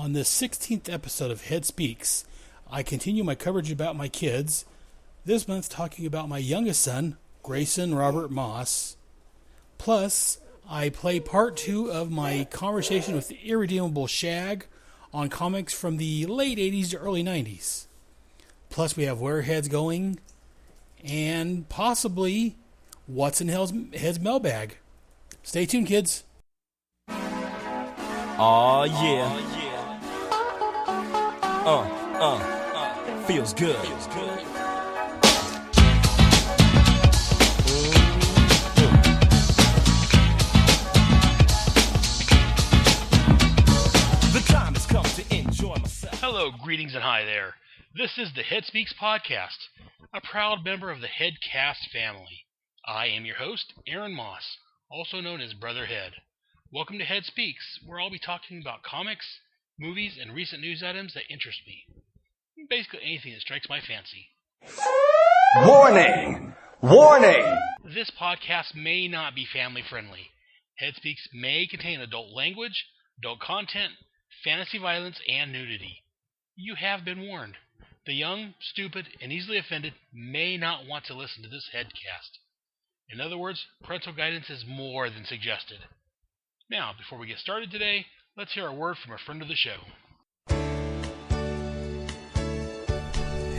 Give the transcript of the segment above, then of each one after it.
On this 16th episode of Head Speaks, I continue my coverage about my kids, this month talking about my youngest son, Grayson Robert Moss. Plus, I play part 2 of my conversation with Irredeemable Shag on comics from the late 80s to early 90s. Plus, we have Where Head's Going, and possibly What's in Head's Mailbag. Stay tuned, kids. Aw, yeah. Feels good. The time has come to enjoy myself. Hello, greetings and hi there. This is the Head Speaks podcast, a proud member of the Headcast family. I am your host, Aaron Moss, also known as Brother Head. Welcome to Head Speaks, where I'll be talking about comics, movies, and recent news items that interest me. Basically anything that strikes my fancy. Warning! Warning! This podcast may not be family friendly. Head Speaks may contain adult language, adult content, fantasy violence, and nudity. You have been warned. The young, stupid, and easily offended may not want to listen to this Headcast. In other words, parental guidance is more than suggested. Now, before we get started today, let's hear a word from a friend of the show.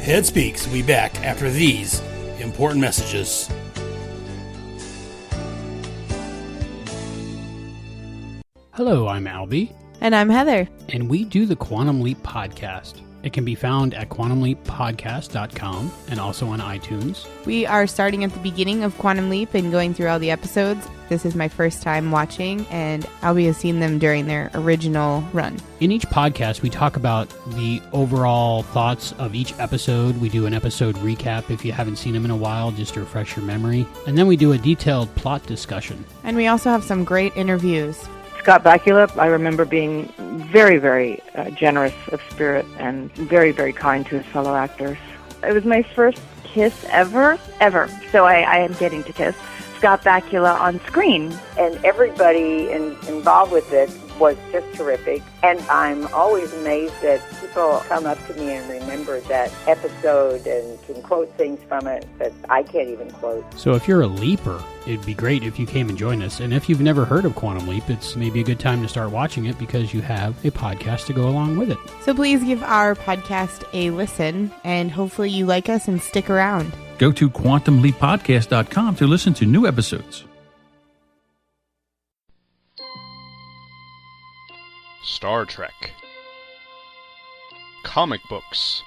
Head Speaks will be back after these important messages. Hello, I'm Albie. And I'm Heather. And we do the Quantum Leap podcast. It can be found at quantumleappodcast.com and also on iTunes. We are starting at the beginning of Quantum Leap and going through all the episodes. This is my first time watching, and Albie has seen them during their original run. In each podcast, we talk about the overall thoughts of each episode. We do an episode recap if you haven't seen them in a while, just to refresh your memory. And then we do a detailed plot discussion. And we also have some great interviews. Scott Bakula, I remember being very, very generous of spirit and very, very kind to his fellow actors. It was my first kiss ever. So I am getting to kiss Scott Bakula on screen. And everybody involved with it was just terrific. And I'm always amazed that people come up to me and remember that episode and can quote things from it that I can't even quote. So if you're a leaper, it'd be great if you came and joined us. And if you've never heard of Quantum Leap, it's maybe a good time to start watching it because you have a podcast to go along with it. So please give our podcast a listen, and hopefully you like us and stick around. Go to quantumleappodcast.com to listen to new episodes. Star Trek, comic books,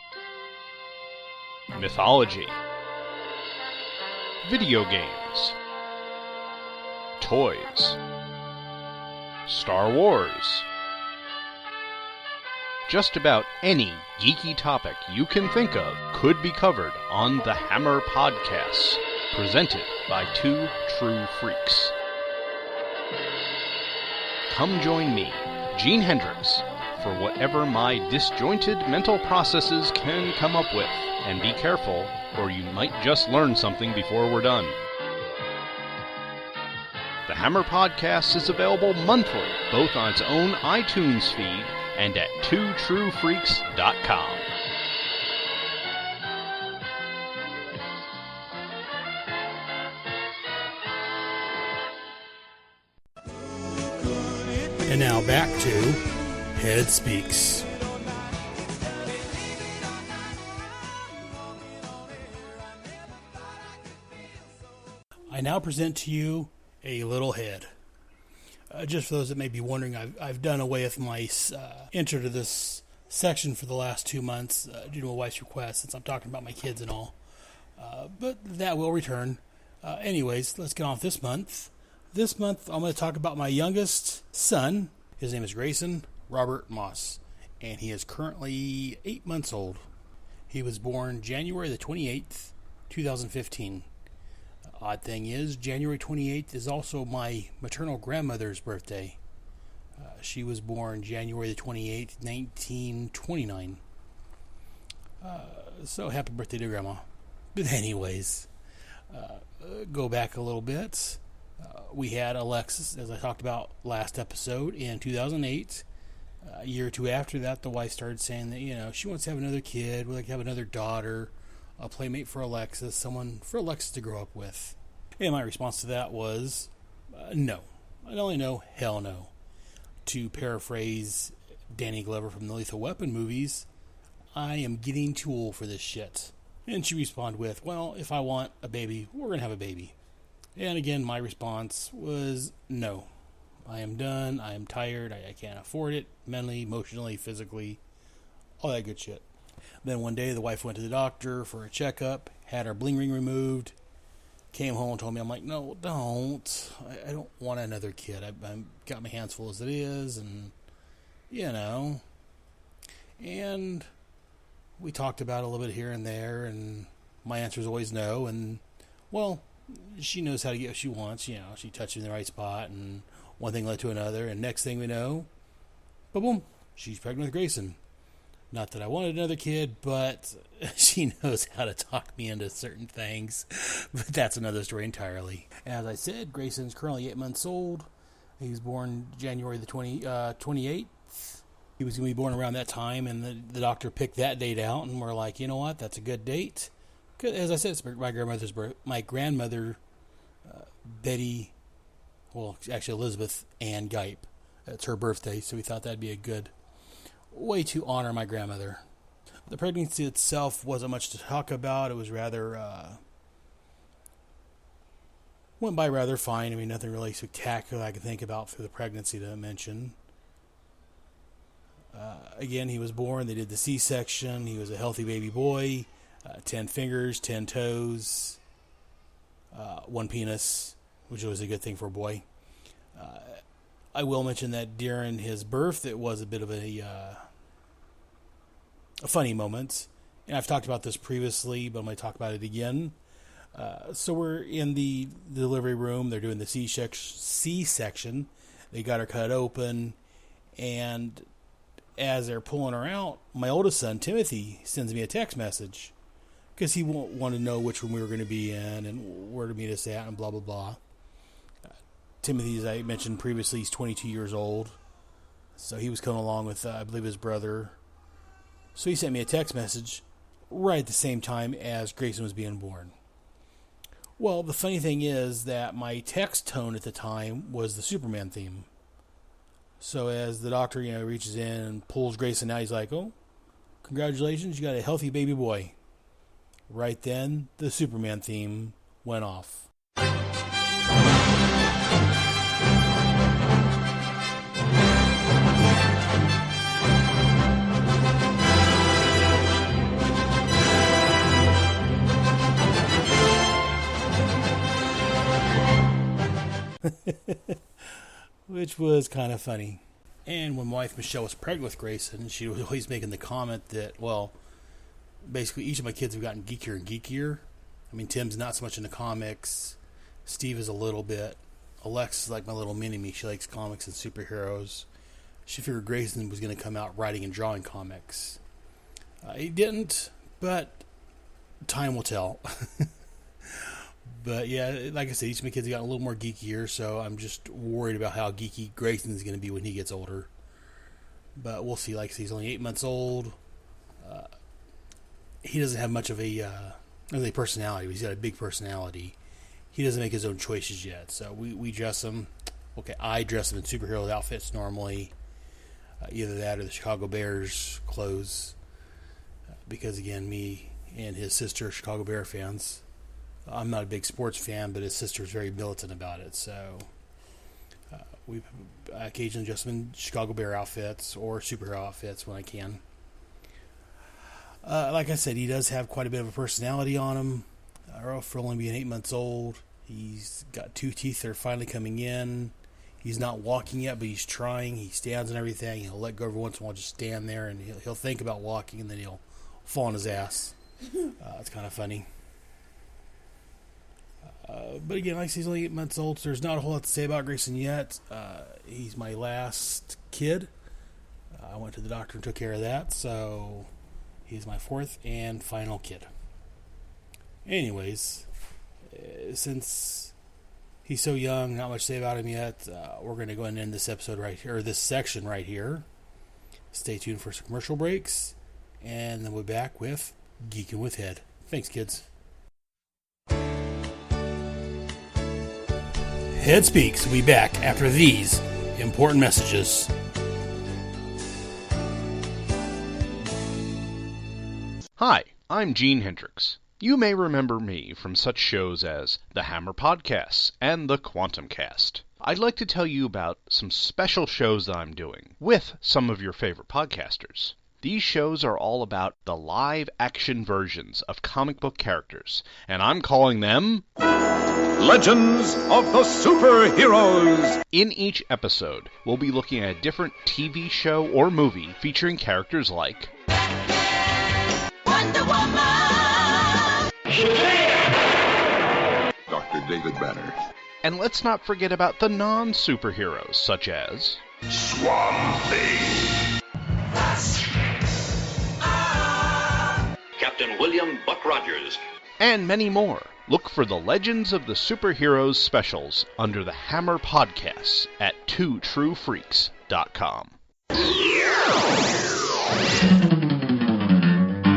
mythology, video games, toys, Star Wars. Just about any geeky topic you can think of could be covered on the Hammer Podcasts, presented by two true freaks. Come join me, Gene Hendricks, for whatever my disjointed mental processes can come up with. And be careful, or you might just learn something before we're done. The Hammer Podcast is available monthly, both on its own iTunes feed and at twotruefreaks.com. And now back to Head Speaks. I now present to you a little head. Just for those that may be wondering, I've done away with my intro to this section for the last 2 months due to my wife's request, since I'm talking about my kids and all. But that will return. Anyways, let's get on with this month. This month, I'm going to talk about my youngest son. His name is Grayson Robert Moss, and he is currently 8 months old. He was born January the 28th, 2015. Odd thing is, January 28th is also my maternal grandmother's birthday. She was born January the 28th, 1929. So happy birthday to Grandma. But anyways, go back a little bit. We had Alexis, as I talked about last episode, in 2008. A year or two after that, the wife started saying that, she wants to have another kid, would like to have another daughter, a playmate for Alexis, someone for Alexis to grow up with. And my response to that was, no. Not only no, hell no. To paraphrase Danny Glover from the Lethal Weapon movies, I am getting too old for this shit. And she responded with, well, if I want a baby, we're going to have a baby. And again, my response was, no. I am done. I am tired. I can't afford it. Mentally, emotionally, physically, all that good shit. Then one day, the wife went to the doctor for a checkup, had her bling ring removed, came home and told me, I'm like, no, don't. I don't want another kid. I've got my hands full as it is, and, And we talked about it a little bit here and there, and my answer is always no. And, well, she knows how to get what she wants. She touched me in the right spot, and one thing led to another, and next thing we know, boom, she's pregnant with Grayson. Not that I wanted another kid, but she knows how to talk me into certain things. But that's another story entirely. As I said, Grayson's currently 8 months old. He was born January the 28th. He was going to be born around that time, and the doctor picked that date out, and we're like, you know what, that's a good date. As I said, it's my grandmother's birth. My grandmother, Betty, well, actually Elizabeth Ann Gipe. It's her birthday, so we thought that'd be a good way to honor my grandmother. The pregnancy itself wasn't much to talk about. It was rather went by rather fine. I mean, nothing really spectacular I can think about for the pregnancy to mention. Again, he was born. They did the C-section. He was a healthy baby boy. 10 fingers, 10 toes, 1 penis, which was a good thing for a boy. I will mention that during his birth, it was a bit of a funny moment. And I've talked about this previously, but I'm going to talk about it again. So we're in the delivery room. They're doing the C-section. They got her cut open. And as they're pulling her out, my oldest son, Timothy, sends me a text message. Because he wanted to know which room we were going to be in and where to meet us at and blah, blah, blah. Timothy, as I mentioned previously, he's 22 years old. So he was coming along with, I believe, his brother. So he sent me a text message right at the same time as Grayson was being born. Well, the funny thing is that my text tone at the time was the Superman theme. So as the doctor, reaches in and pulls Grayson out, he's like, oh, congratulations, you got a healthy baby boy. Right then, the Superman theme went off. Which was kind of funny. And when my wife Michelle was pregnant with Grayson, she was always making the comment that, well, basically each of my kids have gotten geekier and geekier. I mean, Tim's not so much into comics. Steve is a little bit. Alexis is like my little mini-me. She likes comics and superheroes. She figured Grayson was going to come out writing and drawing comics. He didn't, but time will tell. But yeah, like I said, each of my kids have gotten a little more geekier, so I'm just worried about how geeky Grayson's going to be when he gets older. But we'll see. Like I said, he's only 8 months old. He doesn't have much of a personality. He's got a big personality. He doesn't make his own choices yet. So we dress him. Okay, I dress him in superhero outfits normally. Either that or the Chicago Bears clothes. Because, again, me and his sister are Chicago Bear fans. I'm not a big sports fan, but his sister's very militant about it. So we occasionally dress him in Chicago Bear outfits or superhero outfits when I can. Like I said, he does have quite a bit of a personality on him. For only being 8 months old, he's got 2 teeth that are finally coming in. He's not walking yet, but he's trying. He stands and everything. He'll let go every once in a while, just stand there, and he'll think about walking, and then he'll fall on his ass. It's kind of funny. But again, like I said, he's only 8 months old, so there's not a whole lot to say about Grayson yet. He's my last kid. I went to the doctor and took care of that, so he's my 4th and final kid. Anyways, since he's so young, not much to say about him yet, we're going to go ahead and end this episode right here, or this section right here. Stay tuned for some commercial breaks, and then we'll be back with Geekin' with Head. Thanks, kids. Head Speaks will be back after these important messages. Hi, I'm Gene Hendricks. You may remember me from such shows as the Hammer Podcasts and the Quantum Cast. I'd like to tell you about some special shows that I'm doing with some of your favorite podcasters. These shows are all about the live-action versions of comic book characters, and I'm calling them Legends of the Superheroes. In each episode, we'll be looking at a different TV show or movie featuring characters like Wonder Woman, Dr. David Banner, and let's not forget about the non-superheroes such as Swamp Thing, Captain William Buck Rogers, and many more. Look for the Legends of the Superheroes specials under the Hammer Podcasts at twotruefreaks.com.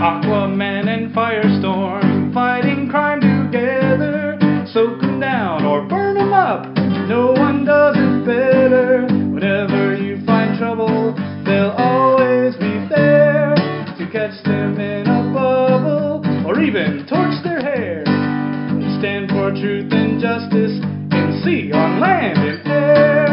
Aquaman and Firestorm fighting crime together. Soak 'em down or burn 'em up. No one does it better. Whenever you find trouble, they'll always be there to catch them in a bubble or even torch their hair. Stand for truth and justice in sea, on land, and air.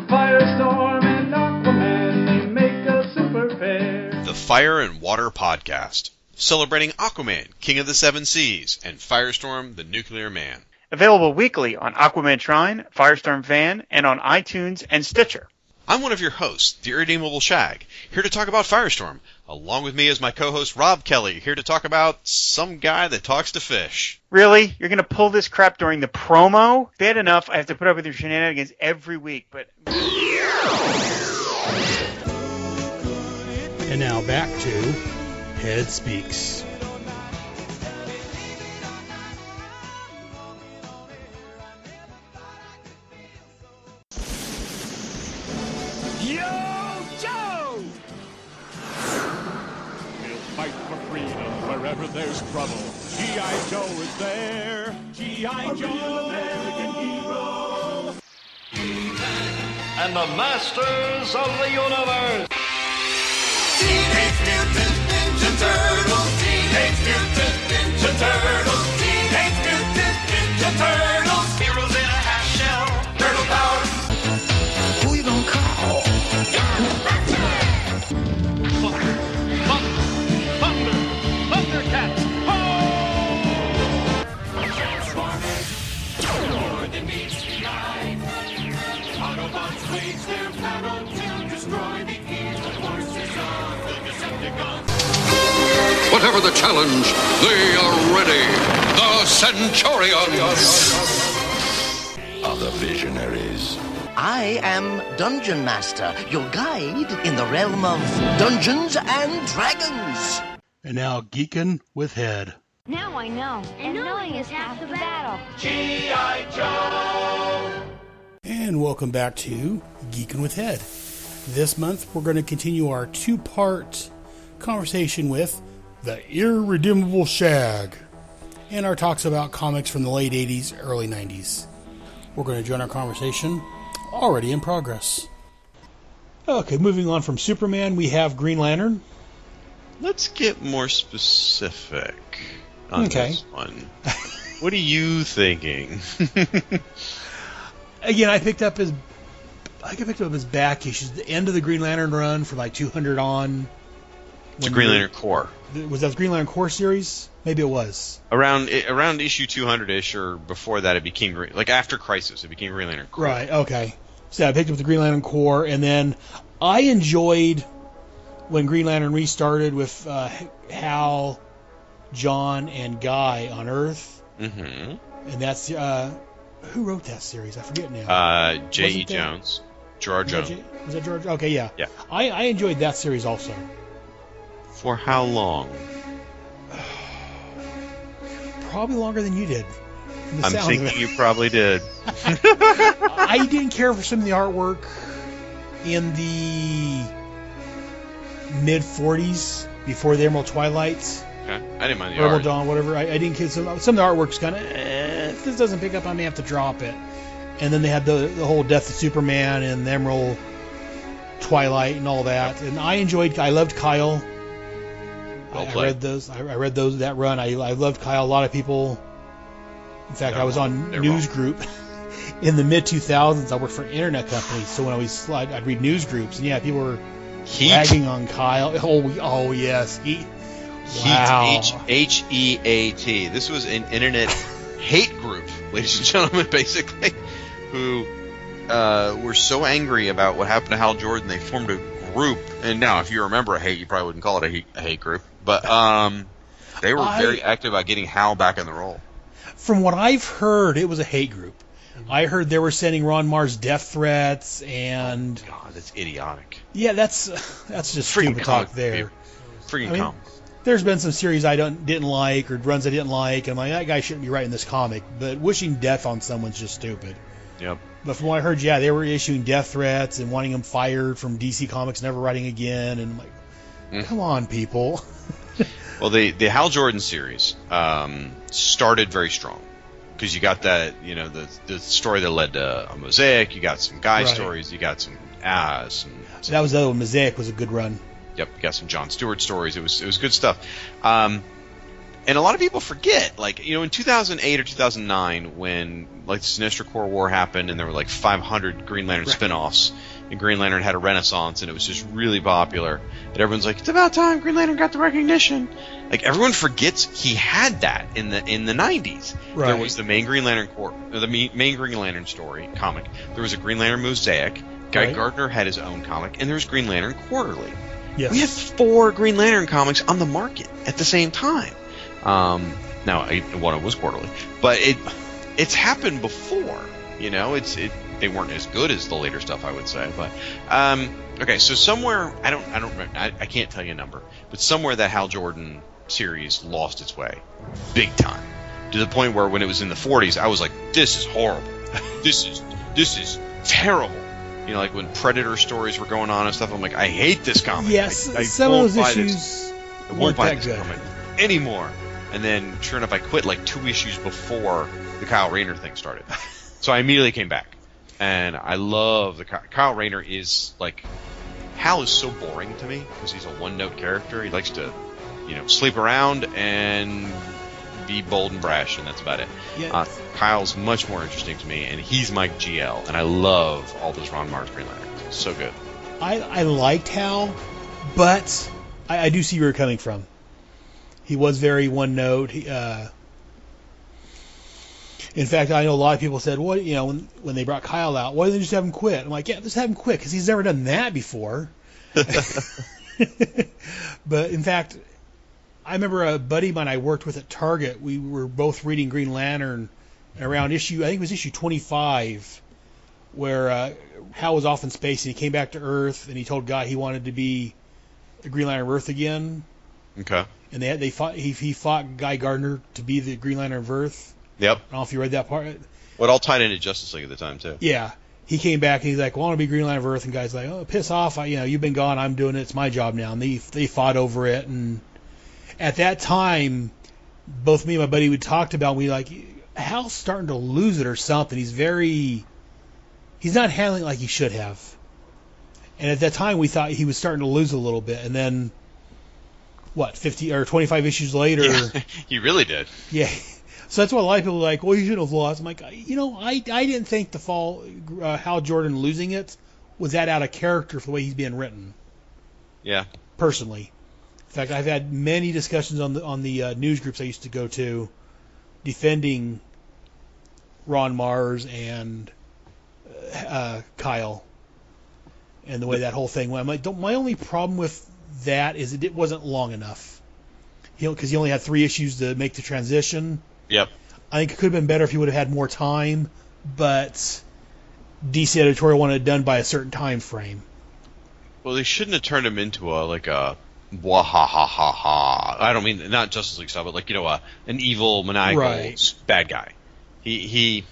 Firestorm and Aquaman, they make a super pair. The Fire and Water Podcast, celebrating Aquaman, King of the Seven Seas, and Firestorm, the Nuclear Man. Available weekly on Aquaman Shrine, Firestorm Fan, and on iTunes and Stitcher. I'm one of your hosts, the Irredeemable Shag, here to talk about Firestorm. Along with me is my co-host Rob Kelly, here to talk about some guy that talks to fish. Really? You're going to pull this crap during the promo? Bad enough I have to put up with your shenanigans every week, but... And now back to Head Speaks. Yo, Joe! We'll fight for freedom wherever there's trouble. G.I. Joe is there. G.I. Joe, American hero. and the Masters of the Universe. Teenage Mutant Ninja Turtles. Teenage Mutant Ninja Turtles. Teenage Mutant Ninja Turtles. Heroes in a half shell. Turtle power. Who you gonna call? Thunder! Thundercats! Ho! Transformers. More than meets the eye. Autobots wage their battle to destroy the evil forces of the Decepticons. Whatever the challenge, they are ready. The Centurions are the visionaries. I am Dungeon Master, your guide in the realm of Dungeons and Dragons. And now Geekin' with Head. Now I know. And knowing is half the battle. G.I. Joe! And welcome back to Geekin' with Head. This month we're going to continue our two-part conversation with the Irredeemable Shag and our talks about comics from the late 80s, early 90s. We're going to join our conversation already in progress. Okay, moving on from Superman, we have Green Lantern. Let's get more specific on this one. What are you thinking? Again, I picked up his back issues, the end of the Green Lantern run from like 200 on. It's Green Lantern Corps. Was that the Green Lantern Corps series? Maybe it was. Around issue 200-ish, or before that, it became like after Crisis, it became Green Lantern Corps. Right. Okay. So I picked up the Green Lantern Corps, and then I enjoyed when Green Lantern restarted with Hal, John, and Guy on Earth. Mm-hmm. And that's who wrote that series? I forget now. J.E. Jones. Gerard Jones. Was that George? Okay, yeah. Yeah. I enjoyed that series also. For how long? Probably longer than you did. I'm thinking you probably did. I didn't care for some of the artwork in the mid-40s before the Emerald Twilights. Okay. I didn't mind the Emerald art. Dawn, whatever. I didn't get some of the artwork's kind of, if this doesn't pick up, I may have to drop it. And then they had the whole Death of Superman and the Emerald Twilight and all that. And I loved Kyle. I read those. I read that run. I loved Kyle. A lot of people. In fact, I was on news group in the mid 2000s. I worked for an internet company, so when I'd read news groups, and people were ragging on Kyle. Oh yes, Heat. Wow. H-E-A-T. This was an internet hate group, ladies and gentlemen, basically, who were so angry about what happened to Hal Jordan, they formed a group. And now, if you remember a hate, you probably wouldn't call it a hate group. But they were very active about getting Hal back in the role. From what I've heard, it was a hate group. I heard they were sending Ron Mars death threats and... Oh, God, that's idiotic. Yeah, that's just stupid talk there. Freaking comic. There's been some series I didn't like or runs I didn't like, and I'm like, that guy shouldn't be writing this comic. But wishing death on someone's just stupid. Yep. But from what I heard, they were issuing death threats and wanting him fired from DC Comics, never writing again. And I'm like, come on, people. Well, the Hal Jordan series started very strong because you got that, the story that led to a Mosaic. You got some guy stories. You got some. So that was the other one. Mosaic was a good run. Yep, you got some John Stewart stories. It was good stuff. And a lot of people forget, in 2008 or 2009, when the Sinestro Corps War happened, and there were 500 Green Lantern spin-offs, and Green Lantern had a renaissance, and it was just really popular. And everyone's like, it's about time Green Lantern got the recognition. Everyone forgets he had that in the 90s. Right. There was the main Green Lantern main Green Lantern story comic. There was a Green Lantern Mosaic. Guy Gardner had his own comic, and there was Green Lantern Quarterly. Yes. We had 4 Green Lantern comics on the market at the same time. Now, one of them was quarterly, but it's happened before. They weren't as good as the later stuff, I would say. But okay, so somewhere I don't remember. I can't tell you a number, but somewhere that Hal Jordan series lost its way, big time, to the point where when it was in the 40s, I was like, this is horrible. This is terrible. When Predator stories were going on and stuff, I'm like, I hate this comic. Yes, I some of those issues weren't that good anymore. And then, sure enough, I quit 2 issues before the Kyle Rayner thing started. So I immediately came back, and I love the Kyle Rayner is Hal is so boring to me because he's a one-note character. He likes to, sleep around and be bold and brash, and that's about it. Yeah. Kyle's much more interesting to me, and he's my GL, and I love all those Ron Mars Green Lanterns. So good. I liked Hal, but I do see where you're coming from. He was very one note. In fact, I know a lot of people said, "What when they brought Kyle out, why didn't they just have him quit?" I'm like, "Yeah, just have him quit because he's never done that before." But in fact, I remember a buddy of mine I worked with at Target. We were both reading Green Lantern around I think it was issue 25, where Hal was off in space and he came back to Earth and he told Guy he wanted to be the Green Lantern of Earth again. Okay. And they fought. He fought Guy Gardner to be the Green Lantern of Earth. Yep. I don't know if you read that part. Well, it all tied into Justice League at the time too. Yeah. He came back and he's like, well, I want to be Green Lantern of Earth, and Guy's like, oh, piss off! You've been gone. I'm doing it. It's my job now. And they fought over it. And at that time, both me and my buddy we talked about. We Hal's starting to lose it or something. He's not handling it like he should have. And at that time, we thought he was starting to lose a little bit. And then, 50 or 25 issues later, he really did. Yeah. So that's why a lot of people are like, well, you should have lost. I'm like, I didn't think the fall Hal Jordan losing it was that out of character for the way he's being written. Yeah. Personally. In fact, I've had many discussions on the news groups I used to go to defending Ron Mars and Kyle and the way that whole thing went. I'm like, my only problem with that is it wasn't long enough. Because he only had 3 issues to make the transition. Yep. I think it could have been better if he would have had more time, but DC editorial wanted it done by a certain time frame. Well, they shouldn't have turned him into a wahahaha. I don't mean not Justice League style, but an evil, maniacal bad guy. He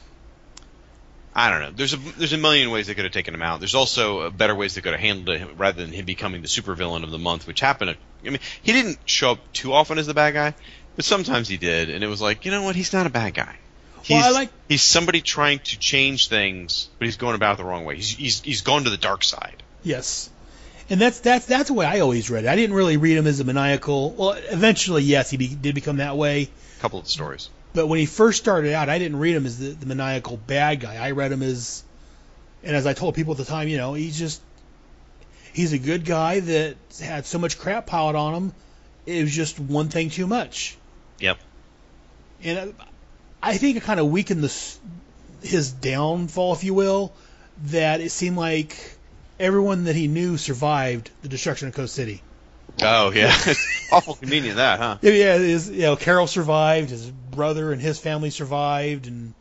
I don't know. There's a million ways they could have taken him out. There's also better ways they could have handled it rather than him becoming the supervillain of the month, which happened. I mean, he didn't show up too often as the bad guy, but sometimes he did, and it was like, you know what? He's not a bad guy. He's somebody trying to change things, but he's going about it the wrong way. He's gone to the dark side. Yes. And that's the way I always read it. I didn't really read him as a maniacal. Well, eventually, yes, he did become that way. A couple of stories. But when he first started out, I didn't read him as the maniacal bad guy. I read him as, and as I told people at the time, he's a good guy that had so much crap piled on him. It was just one thing too much. Yep. And I think it kind of weakened his downfall, if you will, that it seemed like everyone that he knew survived the destruction of Coast City. Oh, yeah. It's awful convenient, that, huh? Yeah, Carol survived, his brother and his family survived, and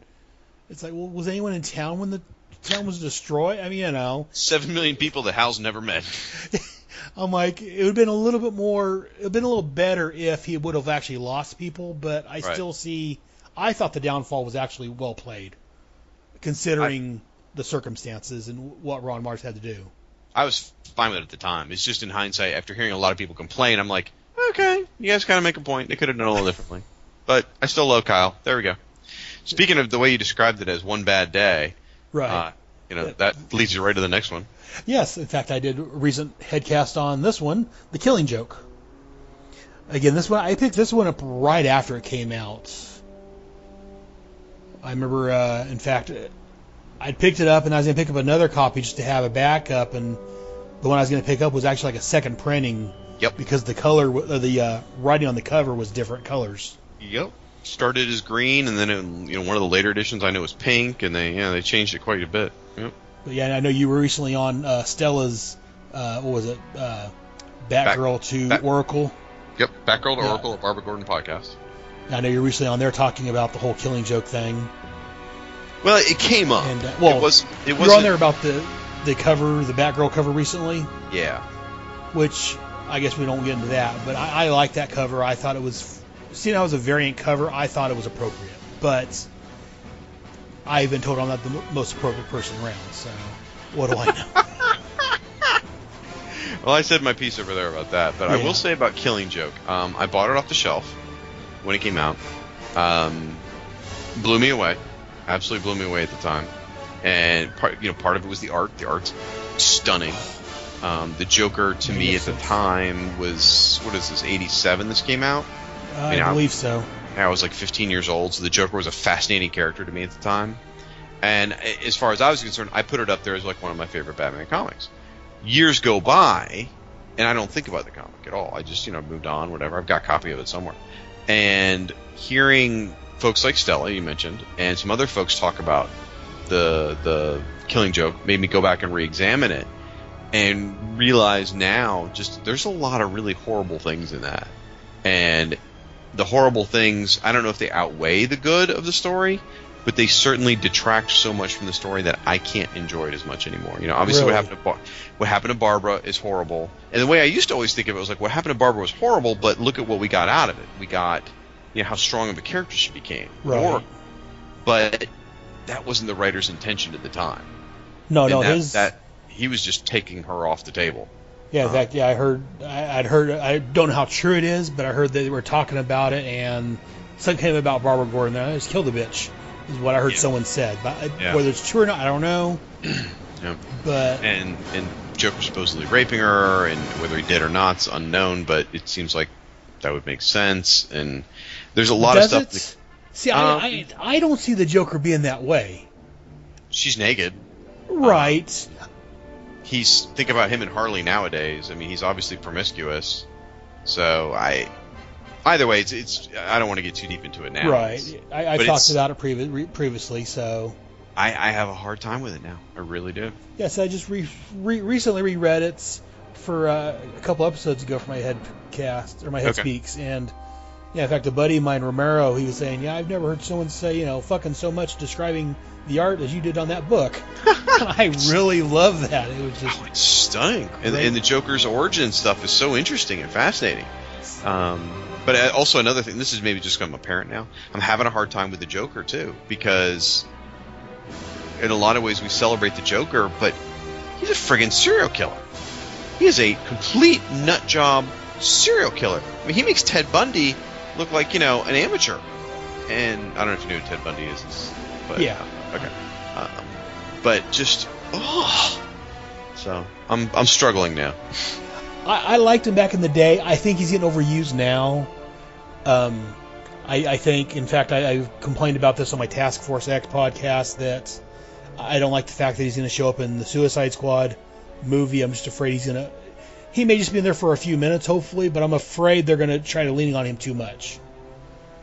it's like, well, was anyone in town when the town was destroyed? I mean, 7 million people that Hal's never met. I'm like, it would have been a little better if he would have actually lost people, but I still see, I thought the downfall was actually well played, considering the circumstances and what Ron Mars had to do. I was fine with it at the time. It's just in hindsight, after hearing a lot of people complain, I'm like, okay, you guys kind of make a point. They could have done a little differently. But I still love Kyle. There we go. Speaking of the way you described it as one bad day, right? That leads you right to the next one. Yes, in fact, I did a recent headcast on this one, The Killing Joke. Again, this one I picked this one up right after it came out. I remember, in fact, I'd picked it up and I was going to pick up another copy just to have a backup, and the one I was going to pick up was actually like a second printing. Yep. Because the color, the writing on the cover was different colors. Yep. Started as green, and then one of the later editions I know was pink, and they changed it quite a bit. Yep. But yeah, I know you were recently on Stella's, what was it, Batgirl to Oracle. Yep, Batgirl to Oracle, a Barbara Gordon podcast. I know you're recently on there talking about the whole Killing Joke thing. Well, it came up. And, it was on there about the cover, the Batgirl cover recently. Yeah. Which I guess we don't get into that, but I like that cover. I thought it was, seeing how it was a variant cover, I thought it was appropriate. But I've been told I'm not the most appropriate person around, so what do I know? Well, I said my piece over there about that, but I will say about Killing Joke. I bought it off the shelf when it came out. Blew me away. Absolutely blew me away at the time. And part of it was the art. The art's stunning. The Joker to me at the time was, what is this, 87 this came out? I believe so. I was like 15 years old, so the Joker was a fascinating character to me at the time. And as far as I was concerned, I put it up there as like one of my favorite Batman comics. Years go by, and I don't think about the comic at all. I just, moved on, whatever. I've got a copy of it somewhere. And hearing folks like Stella, you mentioned, and some other folks talk about the Killing Joke made me go back and re-examine it and realize now just there's a lot of really horrible things in that. And the horrible things, I don't know if they outweigh the good of the story, but they certainly detract so much from the story that I can't enjoy it as much anymore. Obviously really? What happened to Barbara is horrible. And the way I used to always think of it was like, what happened to Barbara was horrible, but look at what we got out of it. We got how strong of a character she became. Right. But that wasn't the writer's intention at the time. No, he was just taking her off the table. Yeah, in fact, I'd heard, I don't know how true it is, but I heard they were talking about it, and something came about Barbara Gordon. I just killed the bitch, is what I heard someone said. But whether it's true or not, I don't know. Yeah. But and Joker supposedly raping her, and whether he did or not's unknown. But it seems like that would make sense. And there's a lot of stuff. See, I don't see the Joker being that way. She's naked. Right. Think about him and Harley nowadays. I mean, he's obviously promiscuous. So either way, it's I don't want to get too deep into it now. Right. I've talked about it previously, so I have a hard time with it now. I really do. Yes, I just recently reread it for a couple episodes ago for my headcast or my head speaks, and in fact, a buddy of mine, Romero, he was saying, I've never heard someone say, fucking so much describing the art as you did on that book. I really love that. It was just it's stunning. And the Joker's origin stuff is so interesting and fascinating. But also another thing, this is maybe just because I'm a parent now, I'm having a hard time with the Joker too, because in a lot of ways we celebrate the Joker, but he's a friggin' serial killer. He is a complete nut job serial killer. I mean, he makes Ted Bundy look like, an amateur. And I don't know if you know who Ted Bundy is. But, yeah. Okay. But just, So, I'm struggling now. I liked him back in the day. I think he's getting overused now. I think, in fact, I've complained about this on my Task Force X podcast, that I don't like the fact that he's going to show up in the Suicide Squad movie. I'm just afraid he may just be in there for a few minutes, hopefully, but I'm afraid they're going to try to lean on him too much.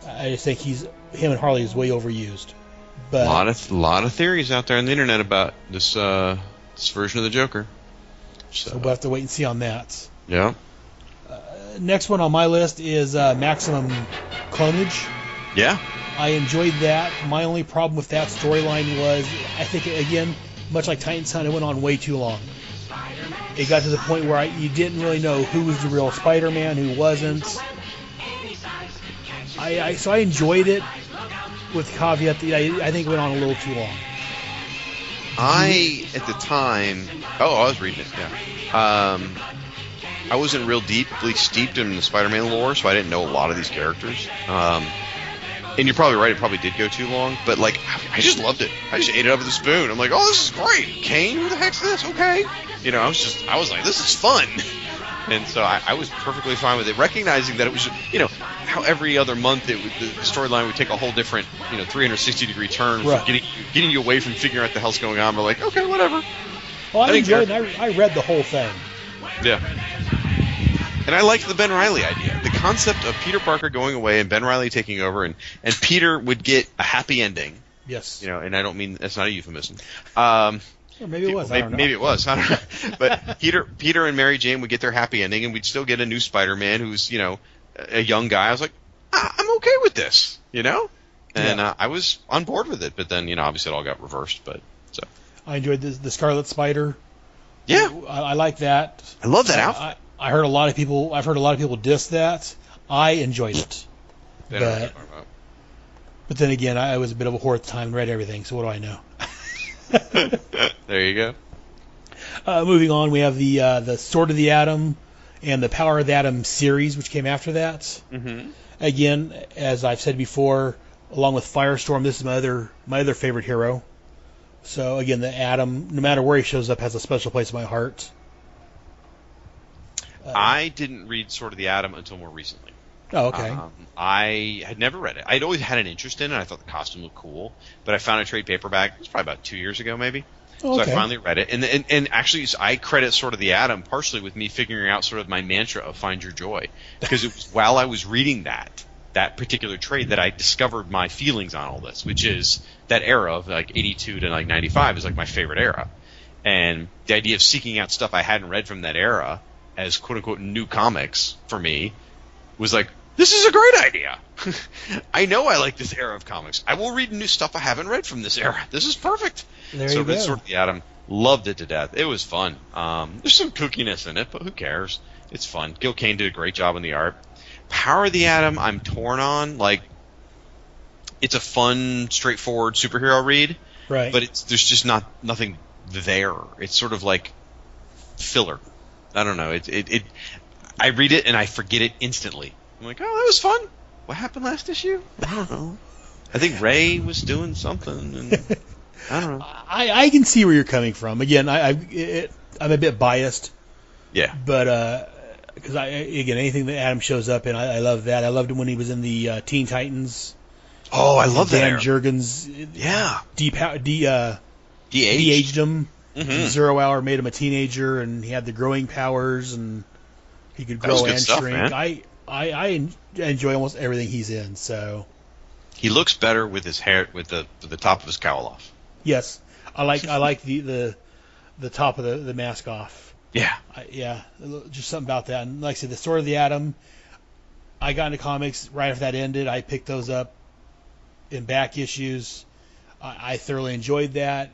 I just think him and Harley is way overused. But a lot of theories out there on the internet about this version of the Joker. So we'll have to wait and see on that. Yeah. Next one on my list is Maximum Clonage. Yeah. I enjoyed that. My only problem with that storyline was, I think, again, much like Titan's Hunt, it went on way too long. It got to the point where you didn't really know who was the real Spider-Man, who wasn't. So I enjoyed it, with the caveat that I think it went on a little too long. At the time... Oh, I was reading it, yeah. I wasn't real deeply steeped in the Spider-Man lore, so I didn't know a lot of these characters. And you're probably right, it probably did go too long, but, I just loved it. I just ate it up with a spoon. I'm like, oh, this is great. Kane, who the heck's this? Okay. I was like, this is fun. And so I was perfectly fine with it, recognizing that it was, how every other month the storyline would take a whole different, 360-degree turn, right, getting you away from figuring out the hell's going on. But like, okay, whatever. Well, I enjoyed it. I read the whole thing. Yeah. And I liked the Ben Reilly idea. The concept of Peter Parker going away and Ben Reilly taking over, and Peter would get a happy ending. Yes. And I don't mean, that's not a euphemism. Or maybe it was. Maybe it was. I don't know. But Peter and Mary Jane would get their happy ending, and we'd still get a new Spider-Man who's, a young guy. I was like, I'm okay with this, And I was on board with it. But then, obviously it all got reversed. But so I enjoyed the Scarlet Spider. Yeah, I like that. I love that outfit. I've heard a lot of people diss that. I enjoyed it. But then again, I was a bit of a whore at the time and read everything. So what do I know? There you go. Moving on, we have the Sword of the Atom and the Power of the Atom series, which came after that. Mm-hmm. Again, as I've said before, along with Firestorm, this is my other favorite hero. So again, the Atom, no matter where he shows up, has a special place in my heart. I didn't read Sword of the Atom until more recently. Oh, okay. I had never read it. I'd always had an interest in it. I thought the costume looked cool, but I found a trade paperback. It was probably about 2 years ago, maybe. Oh, okay. So I finally read it, and actually, I credit Sword of the Atom partially with me figuring out sort of my mantra of find your joy, because it was while I was reading that particular trade that I discovered my feelings on all this, which is that era of 82 to 95 is my favorite era, and the idea of seeking out stuff I hadn't read from that era as quote unquote new comics for me was this is a great idea. I know I like this era of comics. I will read new stuff I haven't read from this era. This is perfect. There you go. Sword of the Atom, loved it to death. It was fun. There's some kookiness in it, but who cares? It's fun. Gil Kane did a great job on the art. Power of the Atom, I'm torn on. It's a fun, straightforward superhero read, right? But there's just nothing there. It's sort of like filler. I don't know. I read it and I forget it instantly. I'm like, oh, that was fun. What happened last issue? I don't know. I think Ray was doing something, and I don't know. I can see where you're coming from. Again, I'm a bit biased. Yeah. But because anything that Adam shows up in, I love that. I loved him when he was in the Teen Titans. Oh, I love that. Dan Jurgens. Yeah. De-aged him. Mm-hmm. 0 Hour made him a teenager, and he had the growing powers, and he could grow and shrink. I enjoy almost everything he's in. So he looks better with his hair, with the top of his cowl off. Yes, I like the top of the mask off. Yeah, just something about that. And like I said, the Sword of the Atom, I got into comics right after that ended. I picked those up in back issues. I thoroughly enjoyed that.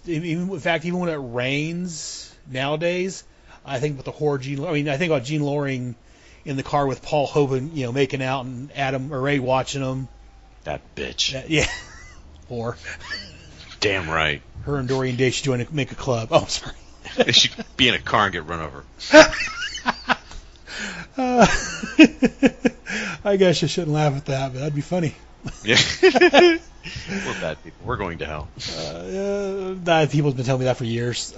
In fact, even when it rains nowadays, I think about the horror I think about Gene Loring in the car with Paul Hoban, making out, and Adam or Ray watching them. That bitch. Yeah. Or Damn right. her and Dorian Day should make a club. Oh, sorry. They should be in a car and get run over. I guess I shouldn't laugh at that, but that'd be funny. Yeah. We're bad people. We're going to hell. People's been telling me that for years.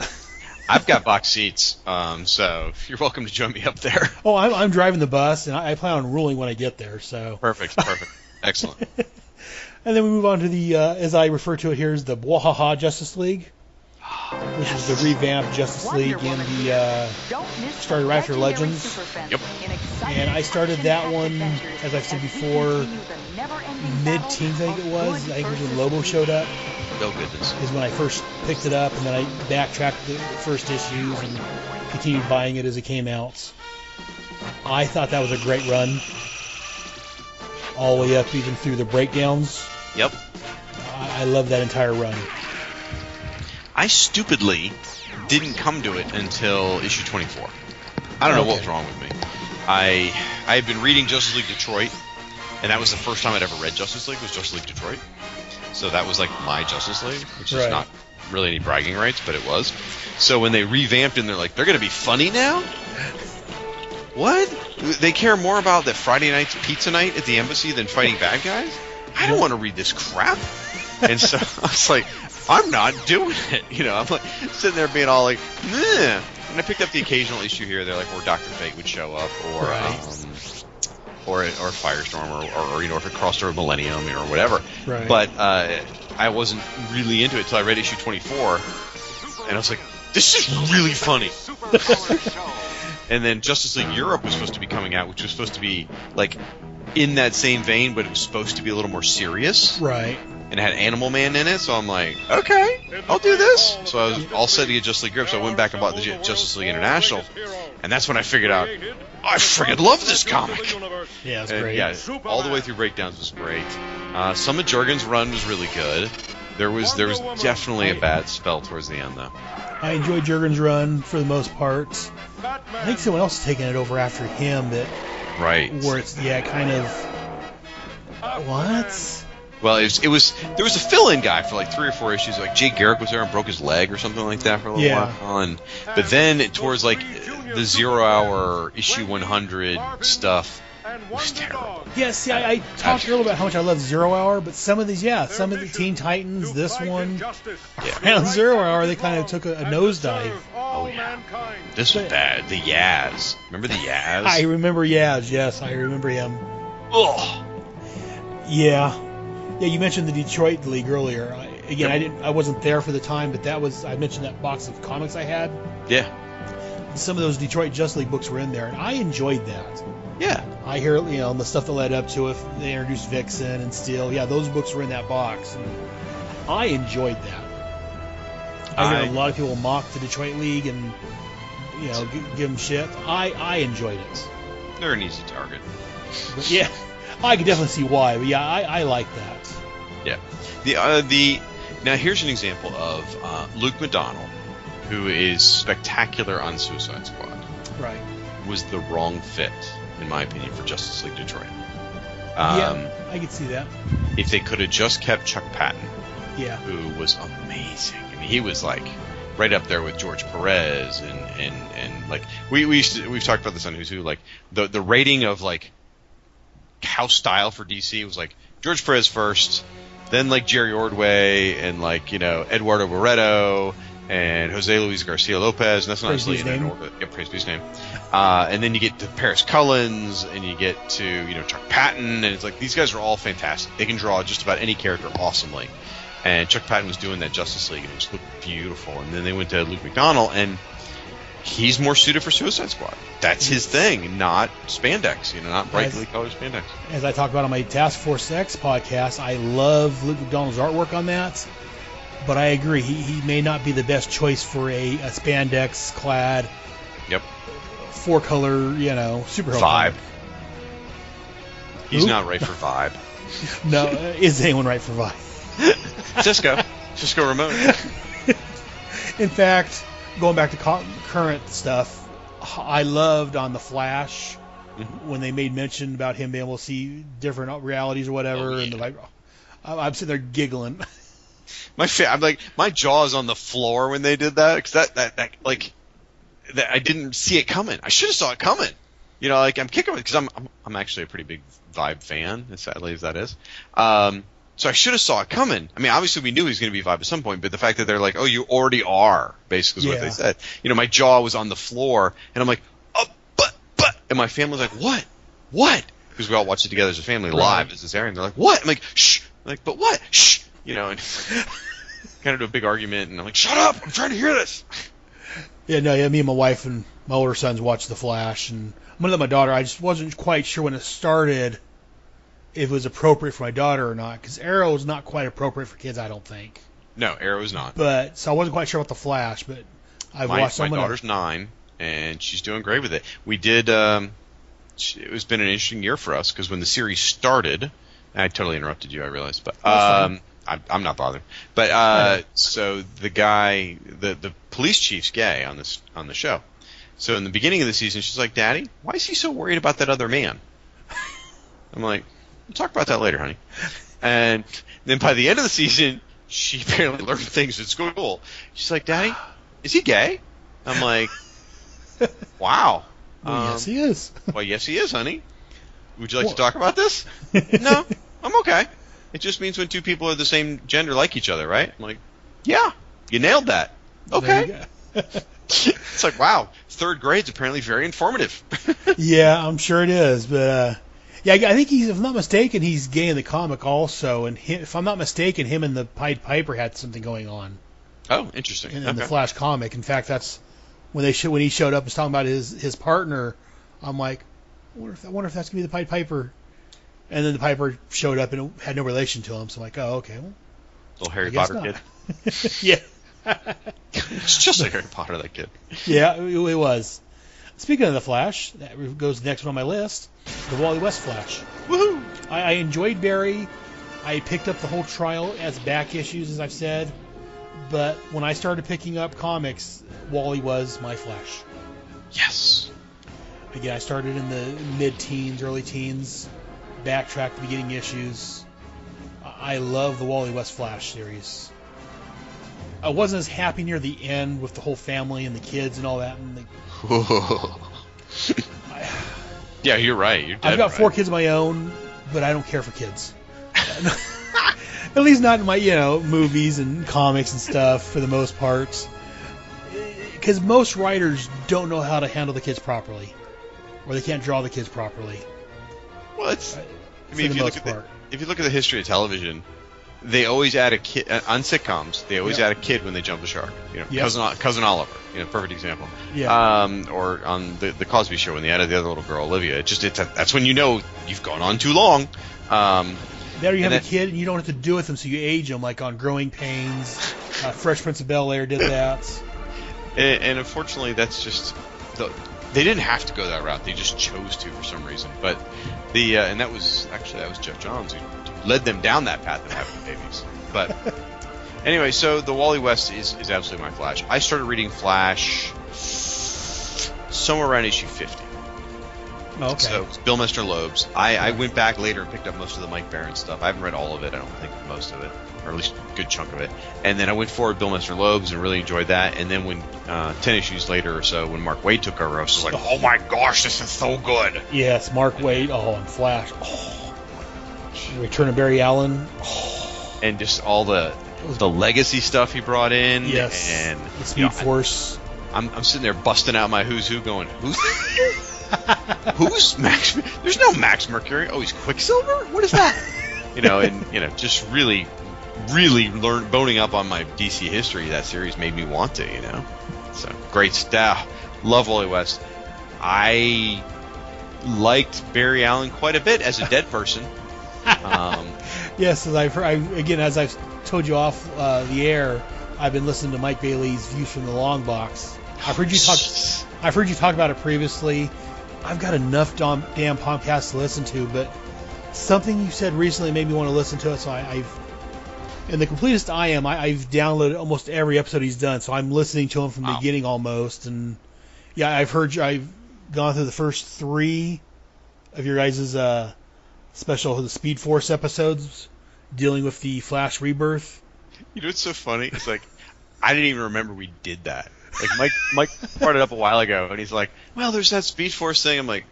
I've got box seats, so you're welcome to join me up there. Oh, I'm driving the bus, and I plan on ruling when I get there. So Perfect. Excellent. And then we move on to the, as I refer to it here, is the Wahaha Justice League, which is the revamped Justice League in the started right after Legends. Yep. And I started that one, as I've said before, mid-teens, I think it was. I think it was when Lobo showed up. Oh, goodness. Is when I first picked it up, and then I backtracked the first issues and continued buying it as it came out. I thought that was a great run. All the way up, even through the breakdowns. Yep. I love that entire run. I stupidly didn't come to it until issue 24. I don't know what was wrong with me. I had been reading Justice League Detroit, and that was the first time I'd ever read Justice League, was Justice League Detroit. So that was like my Justice League, which is not really any bragging rights, but it was. So when they revamped and they're like, they're going to be funny now? What? They care more about that Friday night's pizza night at the embassy than fighting bad guys? I don't want to read this crap. And so I was like, I'm not doing it. You know, I'm like sitting there being all like, meh. And I picked up the occasional issue here. They're like, where Dr. Fate would show up, or Firestorm, or you know, if it crossed over Millennium or whatever. Right. But I wasn't really into it until I read issue 24, and I was like, this is really funny. And then Justice League Europe was supposed to be coming out, which was supposed to be like in that same vein, but it was supposed to be a little more serious. Right. And it had Animal Man in it, so I'm like, okay, I'll do this. So I was all set to get Justice League Europe, so I went back and bought the Justice League International, and that's when I figured out, I friggin' love this comic. Yeah, it's great. Yeah, all the way through breakdowns was great. Some of Jurgen's run was really good. There was definitely a bad spell towards the end, though. I enjoyed Jurgen's run for the most part. I think someone else has taken it over after him. Where it's kind of what? Well, there was a fill-in guy for like 3 or 4 issues. Like Jay Garrick was there and broke his leg or something like that for a little while. But then towards like the 0 Hour issue 100 stuff was terrible. Yeah, see, I talked earlier about how much I love 0 Hour, but some of the Teen Titans, this one, around 0 Hour, they kind of took a nosedive. Oh, yeah. This was bad. The Yaz. Remember the Yaz? I remember Yaz, yes, I remember him. Ugh. Yeah, you mentioned the Detroit League earlier. I wasn't there for the time, but I mentioned that box of comics I had. Yeah. Some of those Detroit Justice League books were in there, and I enjoyed that. Yeah. I hear, the stuff that led up to it. They introduced Vixen and Steel. Yeah, those books were in that box. And I enjoyed that. I hear a lot of people mock the Detroit League and, give them shit. I enjoyed it. They're an easy target. But yeah, I could definitely see why. But yeah, I like that. Yeah. Now here's an example of Luke McDonnell, who is spectacular on Suicide Squad. Right. Was the wrong fit, in my opinion, for Justice League Detroit. Yeah, I could see that. If they could have just kept Chuck Patton, who was amazing. I mean, he was like right up there with George Perez and like we've talked about this on Who's Who. Like the rating of like house style for DC was like George Perez first, then like Jerry Ordway and like Eduardo Barreto and Jose Luis Garcia Lopez, and that's not necessarily in an order. Yeah, praise be his name. And then you get to Paris Cullens, and you get to Chuck Patton, and it's like these guys are all fantastic. They can draw just about any character awesomely. And Chuck Patton was doing that Justice League, and it just looked beautiful. And then they went to Luke McDonnell, and he's more suited for Suicide Squad. That's his thing, not spandex, not brightly colored spandex. As I talked about on my Task Force X podcast, I love Luke McDonnell's artwork on that. But I agree, he may not be the best choice for a spandex-clad, 4-color, superhero Vibe. comic. He's not right for Vibe. No, is anyone right for Vibe? Cisco Ramon. In fact, going back to current stuff, I loved on The Flash when they made mention about him being able to see different realities or whatever. And I'm sitting there giggling. I'm like, my jaw's on the floor when they did that, because that I didn't see it coming. I should have saw it coming. You know, like, I'm kicking it because I'm actually a pretty big Vibe fan, as sadly as that is. So I should have saw it coming. I mean, obviously we knew he was going to be Vibe at some point, but the fact that they're like, oh, you already are, basically is what they said. You know, my jaw was on the floor, and I'm like, oh, but, and my family was like, what? Because we all watched it together as a family live as this airing. They're like, what? I'm like, shh. I'm like, but what? Shh. You know, and kind of do a big argument, and I'm like, shut up! I'm trying to hear this. Yeah, me and my wife and my older sons watched The Flash, and I'm gonna let my daughter. I just wasn't quite sure when it started if it was appropriate for my daughter or not, because Arrow is not quite appropriate for kids, I don't think. No, Arrow is not. But so I wasn't quite sure about The Flash, but I've watched some. My daughter's 9, and she's doing great with it. We did. It's been an interesting year for us because when the series started, I totally interrupted you. I realized, but I'm not bothered. But so the guy, the police chief's gay on the show. So in the beginning of the season, she's like, "Daddy, why is he so worried about that other man?" I'm like, "We'll talk about that later, honey." And then by the end of the season, she apparently learned things at school. She's like, "Daddy, is he gay?" I'm like, "Wow." Well, yes, he is. Well, yes, he is, honey. Would you like to talk about this? No, I'm okay. It just means when two people are the same gender like each other, right? I'm like, yeah, you nailed that. Okay. It's like, wow, 3rd grade's apparently very informative. Yeah, I'm sure it is. But, I think if I'm not mistaken, he's gay in the comic also. And if I'm not mistaken, him and the Pied Piper had something going on. Oh, interesting. In the Flash comic. In fact, that's when he showed up and was talking about his partner. I'm like, I wonder if that's going to be the Pied Piper. And then the Piper showed up and had no relation to him. So I'm like, oh, okay. Well, little Harry Potter not. kid. Yeah. It's just like Harry Potter, that kid. Yeah, it was. Speaking of the Flash, that goes next one on my list, the Wally West Flash. Woohoo! I enjoyed Barry. I picked up the whole trial as back issues, as I've said. But when I started picking up comics, Wally was my Flash. Yes. Again, I started in the mid-teens, early teens, backtracked the beginning issues. I love the Wally West Flash series. I wasn't as happy near the end with the whole family and the kids and all that. And yeah, you're right. You're dead I've got right. 4 kids of my own, but I don't care for kids. At least not in my, movies and comics and stuff for the most part. Because most writers don't know how to handle the kids properly, or they can't draw the kids properly. Well, if you look at the history of television, they always add a kid on sitcoms. They always add a kid when they jump the shark. Cousin Oliver, perfect example. Yeah. Or on the Cosby Show when they added the other little girl, Olivia. That's when you know you've gone on too long. There you have a kid and you don't have to do with them, so you age them, like on Growing Pains. Fresh Prince of Bel-Air did that. And unfortunately, that's just they didn't have to go that route. They just chose to for some reason. But and that was Jeff Johns who led them down that path of having babies. But anyway, so the Wally West is absolutely my Flash. I started reading Flash somewhere around issue 50. Okay. So it's Bill Mr. Loeb's. I went back later and picked up most of the Mike Barron stuff. I haven't read all of it. I don't think most of it, or at least a good chunk of it. And then I went forward Bill Mr. Loeb's and really enjoyed that. And then when 10 issues later or so, when Mark Waid took over, I was just like, oh my gosh, this is so good. Yes, Mark Waid. Oh, and Flash. Oh. Return of Barry Allen. Oh. And just all the legacy stuff he brought in. Yes. And the Speed Force. I'm sitting there busting out my who's who, going, who's who's Max? There's no Max Mercury. Oh, he's Quicksilver? What is that? And just really boning up on my DC history. That series made me want to, So great stuff. Love Wally West. I liked Barry Allen quite a bit as a dead person. Yes, as I've told you off the air, I've been listening to Mike Bailey's Views from the Long Box. I've heard you talk about it previously. I've got enough damn podcasts to listen to, but something you said recently made me want to listen to it. So and the completest I am, I've downloaded almost every episode he's done. So I'm listening to him from the beginning almost. And yeah, I've gone through the first 3 of your guys' the Speed Force episodes dealing with the Flash Rebirth. You know what's so funny? It's like, I didn't even remember we did that. Like, Mike brought it up a while ago, and he's like, well, there's that Speed Force thing. I'm like,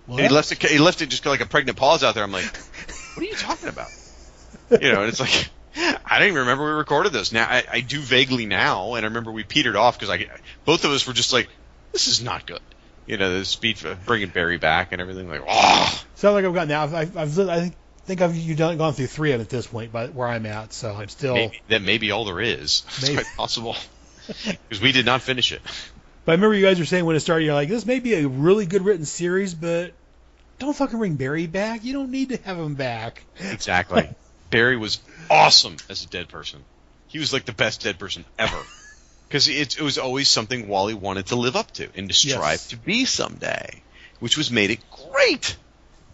and he left it just like a pregnant pause out there. I'm like, what are you talking about? You know, and it's like, I don't even remember we recorded this. Now, I do vaguely now, and I remember we petered off because both of us were just like, this is not good. You know, the Speed, bringing Barry back and everything. Like, oh. Sounds like I've got now. I think you've gone through 3 of it at this point, by where I'm at. So I'm still. That may be all there is. It's quite possible. Because we did not finish it. But I remember you guys were saying when it started, you're like, this may be a really good written series, but don't fucking bring Barry back. You don't need to have him back. Exactly. Barry was awesome as a dead person. He was like the best dead person ever. Because it was always something Wally wanted to live up to and to strive to be someday, which was made it great.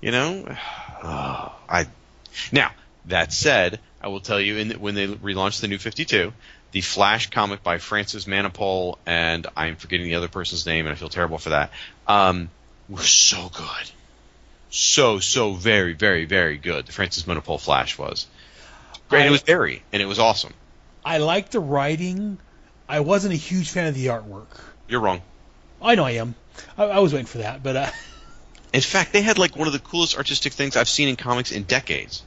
You know? Now, that said, I will tell you, when they relaunched the New 52, the Flash comic by Francis Manapul, and I'm forgetting the other person's name, and I feel terrible for that, were so good. So very, very, very good. The Francis Manapul Flash was. Great. It was Barry, and it was awesome. I liked the writing. I wasn't a huge fan of the artwork. You're wrong. I know I am. I was waiting for that, but... In fact, they had like one of the coolest artistic things I've seen in comics in decades,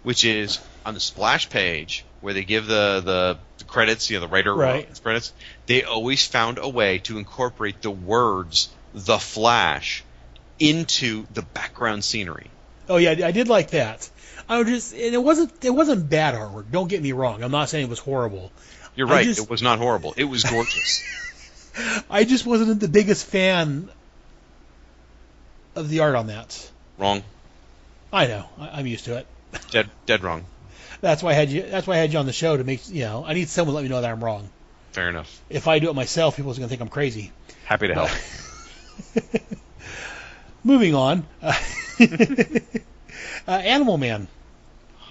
which is on the splash page where they give the credits, the writer credits. They always found a way to incorporate the words "The Flash" into the background scenery. Oh yeah, I did like that. It wasn't bad artwork. Don't get me wrong. I'm not saying it was horrible. You're right. It was not horrible. It was gorgeous. I just wasn't the biggest fan of the art on that. Wrong. I know. I'm used to it. Dead wrong. That's why I had you on the show to make I need someone to let me know that I'm wrong. Fair enough. If I do it myself, people are going to think I'm crazy. Happy to help. Moving on. Animal Man.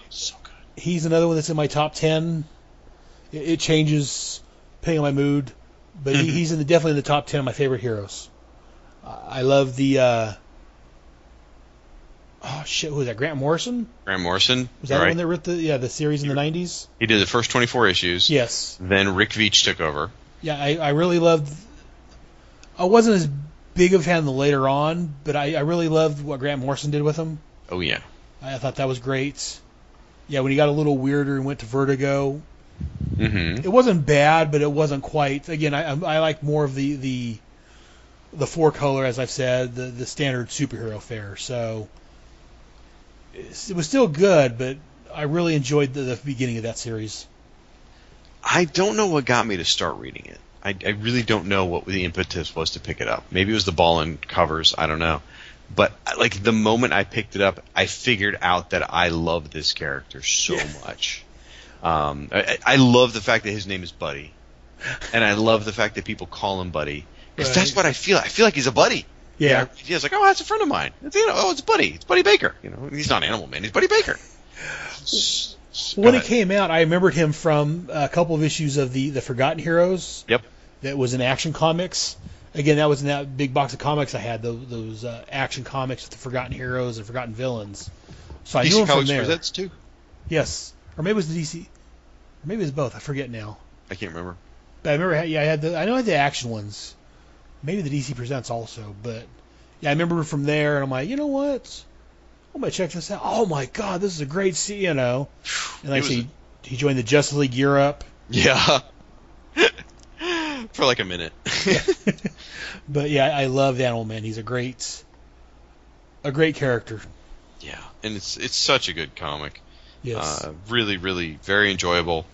So good. He's another one that's in my top 10. It changes depending on my mood, but he's definitely in the top 10 of my favorite heroes. I love the. Who was that? Grant Morrison? Grant Morrison. Was that the one that wrote the series in the 90s? He did the first 24 issues. Yes. Then Rick Veitch took over. Yeah, I really loved... I wasn't as big of a fan of the later on, but I really loved what Grant Morrison did with him. Oh, yeah. I thought that was great. Yeah, when he got a little weirder and went to Vertigo. It wasn't bad, but it wasn't quite... Again, I like more of the 4-color, as I've said, the standard superhero fare, so... It was still good, but I really enjoyed the beginning of that series. I don't know what got me to start reading it. I really don't know what the impetus was to pick it up. Maybe it was the ball and covers. I don't know. But like the moment I picked it up, I figured out that I love this character so much. I love the fact that his name is Buddy, and I love the fact that people call him Buddy because that's what I feel. I feel like he's a buddy. Yeah. He's like, that's a friend of mine. It's Buddy. It's Buddy Baker. He's not Animal Man. He's Buddy Baker. When it came out, I remembered him from a couple of issues of the Forgotten Heroes. Yep. That was in Action Comics. Again, that was in that big box of comics I had, those Action Comics with the Forgotten Heroes and Forgotten Villains. So I knew him from there. DC Comics too? Yes. Or maybe it was the DC. Or maybe it was both. I forget now. I can't remember. But I remember, I had the Action ones. Maybe the DC Presents also, but yeah, I remember from there, and I'm like, you know what? I'm gonna check this out. Oh my God, this is a great And I see he joined the Justice League Europe. Yeah. For like a minute. But yeah, I love Animal Man. He's a great character. Yeah, and it's such a good comic. Yes. Really, really very enjoyable.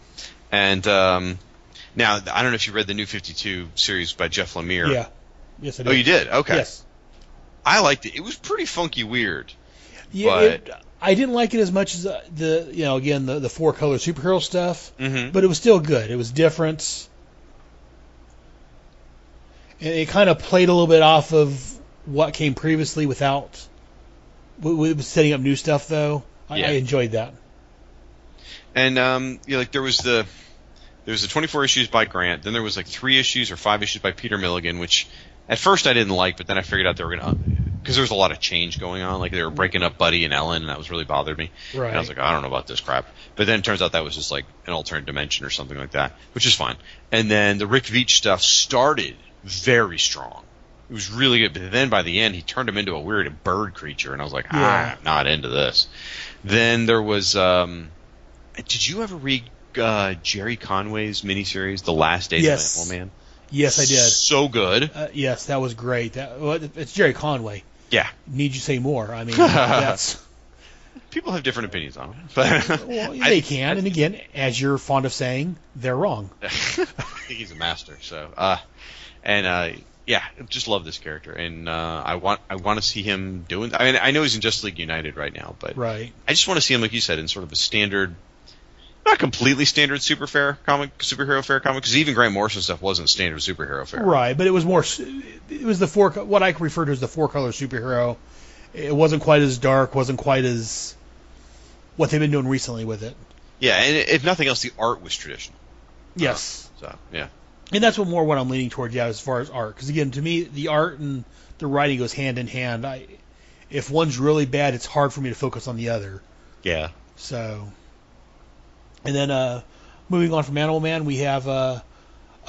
And now I don't know if you read the New 52 series by Jeff Lemire. Yeah. Yes, I did. Oh, you did? Okay. Yes. I liked it. It was pretty funky weird. Yeah, I didn't like it as much as the 4-color superhero stuff, but it was still good. It was different. And it kind of played a little bit off of what came previously without setting up new stuff, though. I enjoyed that. And like there was the 24 issues by Grant, then there was like 3 issues or 5 issues by Peter Milligan, which at first I didn't like, but then I figured out they were going to because there was a lot of change going on. Like, they were breaking up Buddy and Ellen, and that was really bothered me. Right. And I was like, I don't know about this crap. But then it turns out that was just like an alternate dimension or something like that, which is fine. And then the Rick Veitch stuff started very strong. It was really good, but then by the end, he turned him into a weird bird creature, and I was like, I'm not into this. Then there was, did you ever read Jerry Conway's miniseries, The Last Days of Animal Man? Yes, I did. So good. Yes, that was great. It's Jerry Conway. Yeah. Need you say more? I mean, that's... People have different opinions on it. But well, they can, and again, as you're fond of saying, they're wrong. I think he's a master. So, yeah, just love this character, and I want to see him doing. I mean, I know he's in Justice League United right now, but right. I just want to see him, like you said, in sort of a standard, not completely standard superhero fare comic, because even Grant Morrison stuff wasn't standard superhero fare. Right, but it was more. It was what I refer to as the 4-color superhero. It wasn't quite as dark, wasn't quite as what they've been doing recently with it. Yeah, and if nothing else, the art was traditional. Yes. So yeah. And that's what I'm leaning toward, as far as art. Because, again, to me, the art and the writing goes hand in hand. If one's really bad, it's hard for me to focus on the other. Yeah. So, and then moving on from Animal Man, we have a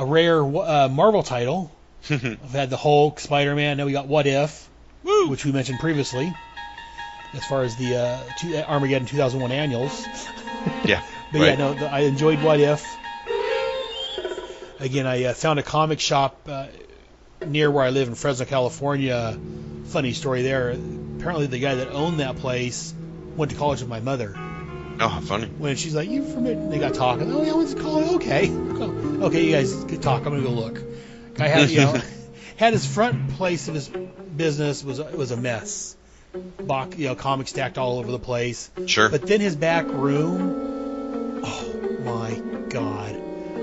rare Marvel title. We've had the Hulk, Spider-Man, now we got What If, which we mentioned previously, as far as the Armageddon 2001 annuals. Yeah. But right. yeah, no, I enjoyed What If. Again, I found a comic shop near where I live in Fresno, California. Funny story there. Apparently, the guy that owned that place went to college with my mother. Oh, how funny. When she's like, "You from it?" And they got talking. Oh, yeah, I went to college. Okay, okay, you guys can talk. I'm gonna go look. Guy had, had his front place of his business was a mess. Comics stacked all over the place. Sure. But then his back room. Oh my God.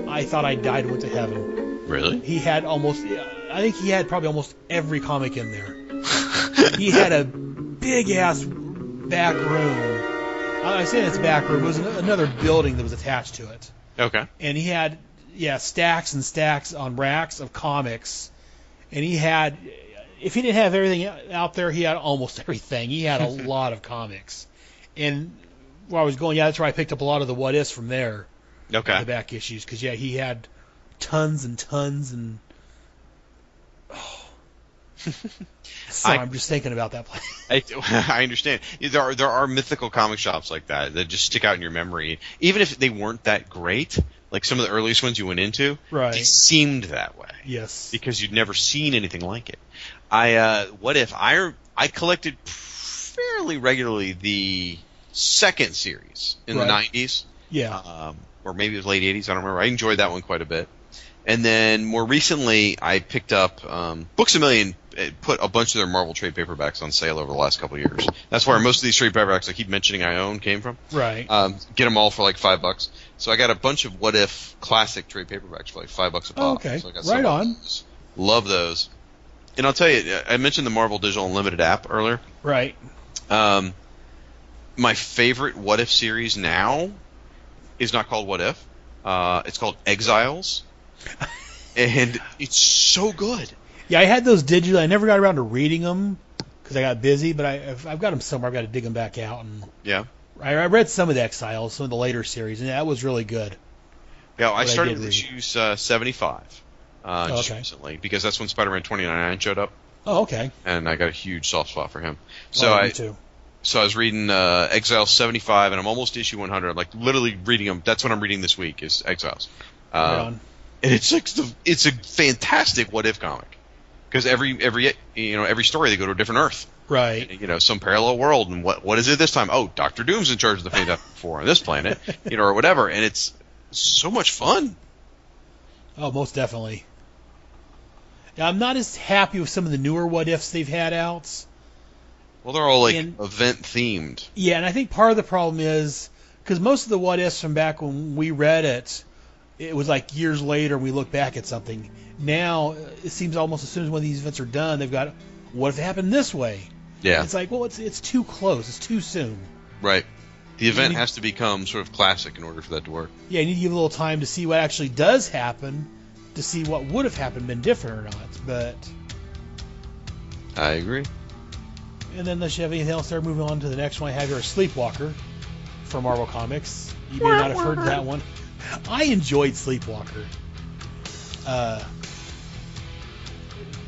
I thought I died and went to heaven. Really? He had I think he had probably almost every comic in there. He had a big-ass back room. I say it's back room. It was another building that was attached to it. Okay. And he had, stacks and stacks on racks of comics. And he had, if he didn't have everything out there, he had almost everything. He had a lot of comics. And where I was going, that's where I picked up a lot of the What Ifs from there. Okay. The back issues, because he had tons and tons, and I'm just thinking about that place. I understand. There are mythical comic shops like that just stick out in your memory, even if they weren't that great. Like some of the earliest ones you went into, right? They seemed that way. Yes. Because you'd never seen anything like it. What If I collected fairly regularly the second series in the 90s. Yeah. Or maybe it was late 80s, I don't remember. I enjoyed that one quite a bit. And then more recently, I picked up Books A Million put a bunch of their Marvel trade paperbacks on sale over the last couple of years. That's where most of these trade paperbacks I keep mentioning I own came from. Right. Get them all for like $5. So I got a bunch of What If classic trade paperbacks for like $5 a pop. Oh, okay. So I got right on. Love those. And I'll tell you, I mentioned the Marvel Digital Unlimited app earlier. Right. My favorite What If series now is not called What If. It's called Exiles. And it's so good. Yeah, I had those digitally. I never got around to reading them because I got busy, but I've got them somewhere. I've got to dig them back out. And yeah. I read some of the Exiles, some of the later series, and that was really good. Yeah, I started with issue 75 just okay. recently because that's when Spider-Man 2099 showed up. Oh, okay. And I got a huge soft spot for him. So me too. So I was reading Exiles 75, and I'm almost issue 100. I'm like literally reading them. That's what I'm reading this week is Exiles. Right on. And it's like it's a fantastic What If comic because every story they go to a different Earth. Right. And, some parallel world, and what is it this time? Oh, Dr. Doom's in charge of the Fantastic Four on this planet, or whatever. And it's so much fun. Oh, most definitely. Now, I'm not as happy with some of the newer What Ifs they've had out. Well, they're all event themed. Yeah, and I think part of the problem is because most of the What Ifs from back when we read it was like years later we look back at something. Now it seems almost as soon as one of these events are done, they've got what if it happened this way? Yeah. It's like, well, it's too close. It's too soon. Right. The event has to become sort of classic in order for that to work. Yeah, you need to give a little time to see what actually does happen, to see what would have happened, been different or not. But I agree. And then unless you have anything else there, moving on to the next one I have here is Sleepwalker from Marvel Comics. You may not have heard that one. I enjoyed Sleepwalker.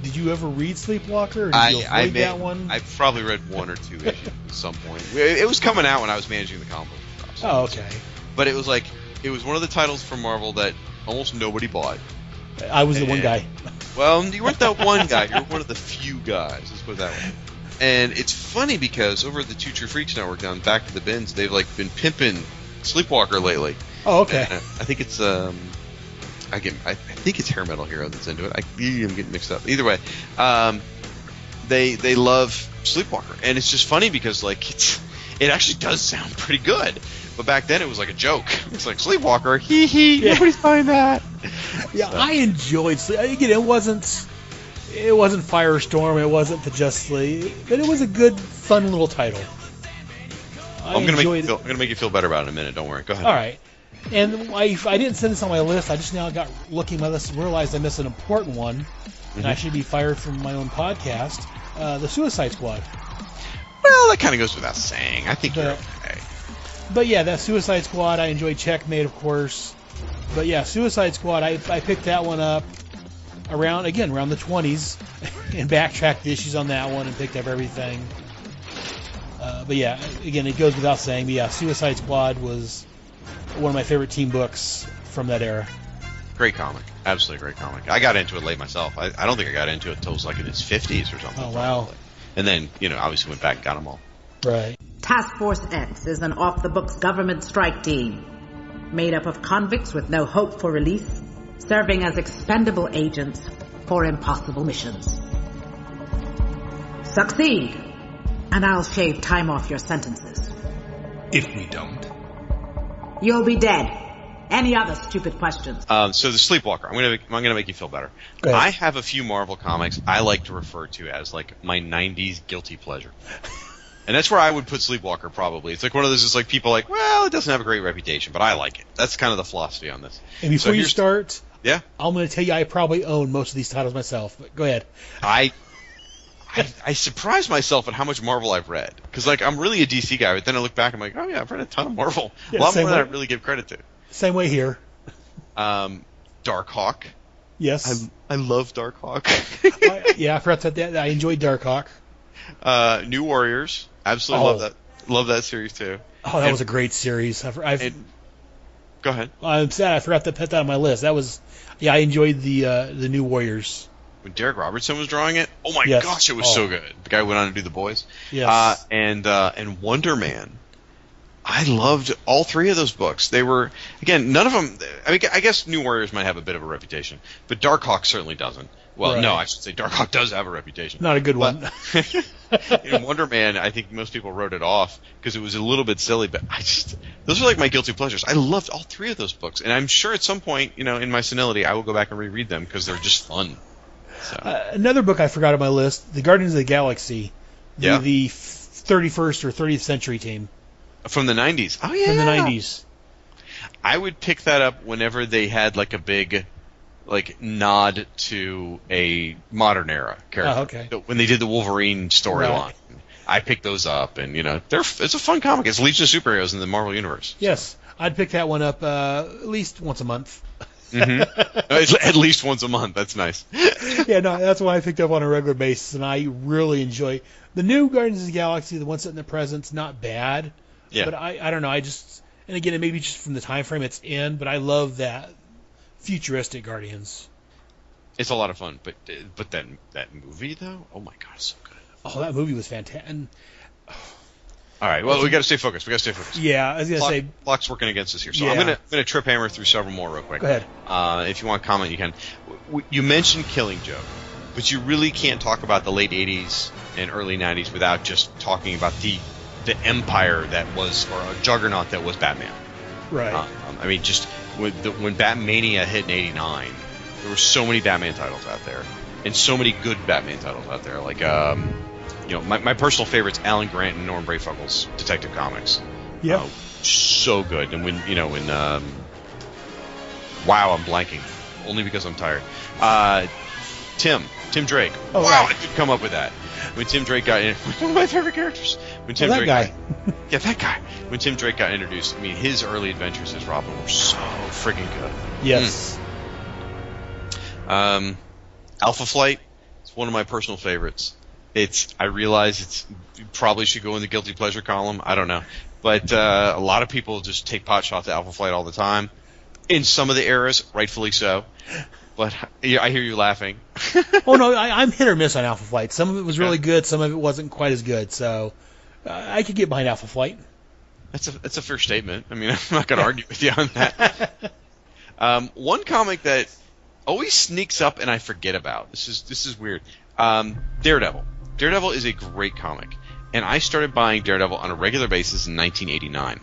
Did you ever read Sleepwalker? Or did you avoid that one? I probably read one or two issues at some point. It was coming out when I was managing the comic book shop. So oh, okay. But it was one of the titles from Marvel that almost nobody bought. I was the one guy. Well, you weren't that one guy. You were one of the few guys. Let's put it that way. And it's funny because over at the Two True Freaks Network down Back to the Bins, they've been pimping Sleepwalker lately. Oh, okay. And I think it's I think it's Hair Metal Hero that's into it. I'm getting mixed up. Either way, they love Sleepwalker, and it's just funny because it actually does sound pretty good. But back then it was like a joke. It's like Sleepwalker, hee hee. Yeah. Nobody's buying that. Yeah, so. I enjoyed again. It wasn't Firestorm. It the Just Sleep, but it was a good, fun little title. I'm gonna make you feel better about it in a minute. Don't worry. Go ahead. All right. And I didn't send this on my list. I just now got looking at my list and realized I missed an important one, and I should be fired from my own podcast, the Suicide Squad. Well, that kind of goes without saying. I think you're okay. But yeah, that Suicide Squad, I enjoyed Checkmate, of course. But yeah, Suicide Squad, I picked that one up around the 20s and backtracked the issues on that one and picked up everything. But yeah, again, it goes without saying. But yeah, Suicide Squad was one of my favorite team books from that era. Great comic. Absolutely great comic. I got into it late myself. I don't think I got into it until it was in its 50s or something. Oh, wow. Probably. And then, obviously went back and got them all. Right. Task Force X is an off-the-books government strike team made up of convicts with no hope for release, serving as expendable agents for impossible missions. Succeed, and I'll shave time off your sentences. If we don't, you'll be dead. Any other stupid questions? So the Sleepwalker, I'm gonna make you feel better. I have a few Marvel comics I like to refer to as my 90s guilty pleasure. And that's where I would put Sleepwalker probably. It's one of those people well, it doesn't have a great reputation, but I like it. That's kind of the philosophy on this. And before you start, yeah, I'm going to tell you I probably own most of these titles myself, but go ahead. I surprise myself at how much Marvel I've read. Because I'm really a DC guy, but then I look back and I'm like, oh yeah, I've read a ton of Marvel. A lot more than I really give credit to. Same way here. Darkhawk. Yes. I love Darkhawk. I forgot that. I enjoyed Darkhawk. New Warriors. Absolutely love that. Love that series too. Oh, that was a great series. Go ahead. I'm sad I forgot to put that on my list. That was, I enjoyed the New Warriors. When Derek Robertson was drawing it, oh my gosh, it was so good. The guy who went on to do The Boys. Yes. And Wonder Man. I loved all three of those books. They were, again, none of them. I guess New Warriors might have a bit of a reputation, but Darkhawk certainly doesn't. Well, no, I should say Darkhawk does have a reputation. Not a good one. In Wonder Man, I think most people wrote it off because it was a little bit silly, but those are my guilty pleasures. I loved all three of those books, and I'm sure at some point, in my senility, I will go back and reread them because they're just fun. So. Another book I forgot on my list, The Guardians of the Galaxy, the 31st or 30th century team. From the 90s. Oh, yeah. From the 90s. I would pick that up whenever they had a big nod to a modern era character. Oh, okay. So when they did the Wolverine storyline, I picked those up, and it's a fun comic. It's Legion of Superheroes in the Marvel Universe. Yes, I'd pick that one up at least once a month. At least once a month. That's nice. Yeah, no, that's why I picked up on a regular basis, and I really enjoy the new Guardians of the Galaxy. The one set in the present's not bad. Yeah. But I don't know. And again, it may be just from the time frame it's in, but I love that futuristic Guardians. It's a lot of fun, but that movie though, oh my god, it's so good. Oh, that movie was fantastic. All right, well, we got to stay focused. Yeah, I was gonna say clock's working against us here, so I'm gonna trip hammer through several more real quick. Go ahead. If you want to comment, you can. You mentioned Killing Joke, but you really can't talk about the late ~80s and early '90s without just talking about the empire that was, or a juggernaut that was Batman. Right. Just when Batmania hit in '89, there were so many Batman titles out there, and so many good Batman titles out there. My personal favorite's Alan Grant and Norm Brayfuggle's Detective Comics. Yeah. So good. And when wow, I'm blanking, only because I'm tired. Tim Drake. Oh, wow, right. I could come up with that. When Tim Drake got in, one of my favorite characters. When Tim Drake guy. Yeah, that guy. When Tim Drake got introduced, I mean, his early adventures as Robin were so friggin' good. Yes. Alpha Flight. It's one of my personal favorites. I realize you probably should go in the guilty pleasure column. I don't know, but a lot of people just take pot shots at Alpha Flight all the time. In some of the eras, rightfully so. But I hear you laughing. Oh no, I'm hit or miss on Alpha Flight. Some of it was really good, some of it wasn't quite as good. So I could get behind Alpha Flight. That's a fair statement. I mean, I'm not going to argue with you on that. One comic that always sneaks up and I forget about. This is weird. Daredevil. Daredevil is a great comic, and I started buying Daredevil on a regular basis in 1989.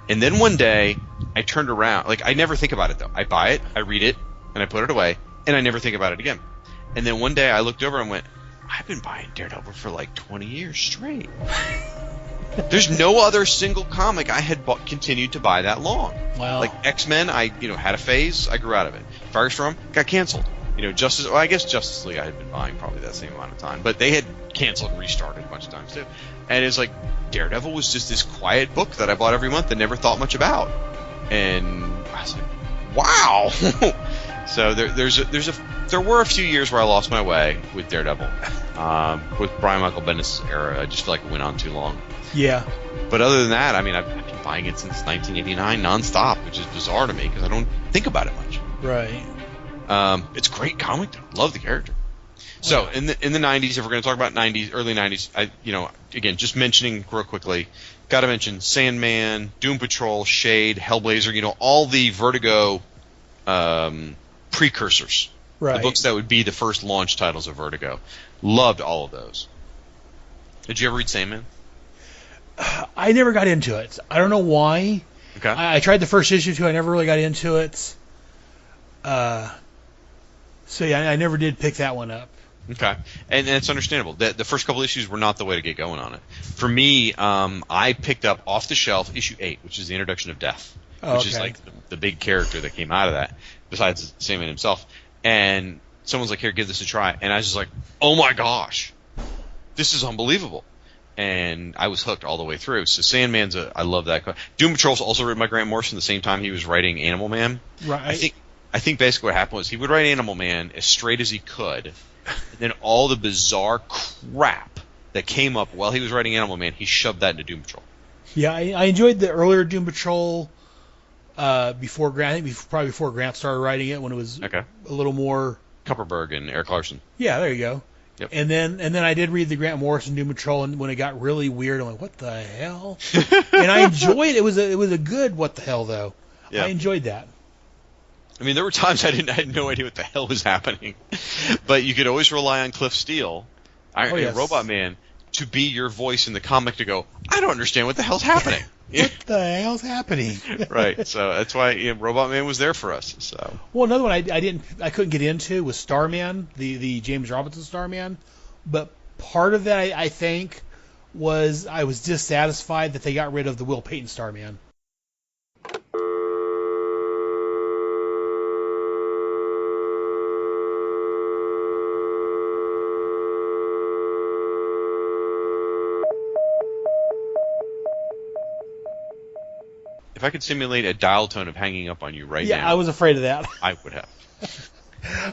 And then one day, I turned around. Like, I never think about it though. I buy it, I read it, and I put it away, and I never think about it again. And then one day, I looked over and went, I've been buying Daredevil for like 20 years straight. There's no other single comic I had continued to buy that long. Wow. Like X-Men, I had a phase, I grew out of it. Firestorm got canceled. I guess Justice League I had been buying probably that same amount of time, but they had canceled and restarted a bunch of times too. And it's like Daredevil was just this quiet book that I bought every month and never thought much about. And I was like, wow. So there were a few years where I lost my way with Daredevil. With Brian Michael Bendis' era, I just feel like it went on too long. Yeah. But other than that, I mean, I've been buying it since 1989 nonstop, which is bizarre to me because I don't think about it much. Right. It's a great comic, though. Love the character. So in the 90s, if we're going to talk about early 90s, again, just mentioning real quickly, got to mention Sandman, Doom Patrol, Shade, Hellblazer. All the Vertigo precursors, right? The books that would be the first launch titles of Vertigo. Loved all of those. Did you ever read Sandman? I never got into it. I don't know why. Okay. I tried the first issue too. I never really got into it. So yeah, I never did pick that one up. Okay, and it's understandable. The first couple issues were not the way to get going on it. For me, I picked up off the shelf issue 8, which is the introduction of Death, which is like the big character that came out of that, besides Sandman himself. And someone's like, "Here, give this a try," and I was just like, "Oh my gosh, this is unbelievable!" And I was hooked all the way through. So Sandman's I love that. Doom Patrol's also written by Grant Morrison the same time he was writing Animal Man. Right. I think basically what happened was he would write Animal Man as straight as he could, and then all the bizarre crap that came up while he was writing Animal Man, he shoved that into Doom Patrol. Yeah, I enjoyed the earlier Doom Patrol before Grant. Probably before Grant started writing it, when it was a little more Kupperberg and Eric Larson. Yeah, there you go. Yep. And then I did read the Grant Morrison Doom Patrol, and when it got really weird, I'm like, what the hell? And I enjoyed it. It was a good what the hell though. Yeah. I enjoyed that. I mean, there were times I had no idea what the hell was happening, but you could always rely on Cliff Steele, Robot Man, to be your voice in the comic to go, I don't understand what the hell's happening. What the hell's happening? Right. So that's why Robot Man was there for us. So. Well, another one I couldn't get into was Starman, the James Robinson Starman, but part of that I think was I was dissatisfied that they got rid of the Will Payton Starman. If I could simulate a dial tone of hanging up on you now... Yeah, I was afraid of that. I would have.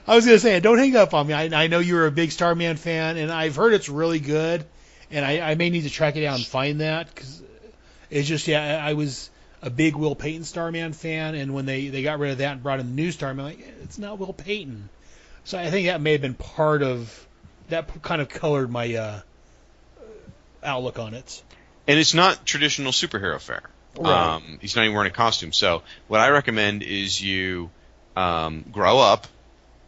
I was going to say, don't hang up on me. I know you're a big Starman fan, and I've heard it's really good, and I may need to track it down and find that, because it's just, I was a big Will Payton Starman fan, and when they got rid of that and brought in the new Starman, I'm like, it's not Will Payton. So I think that may have been part of, that kind of colored my outlook on it. And it's not traditional superhero fare. Right. He's not even wearing a costume. So what I recommend is you grow up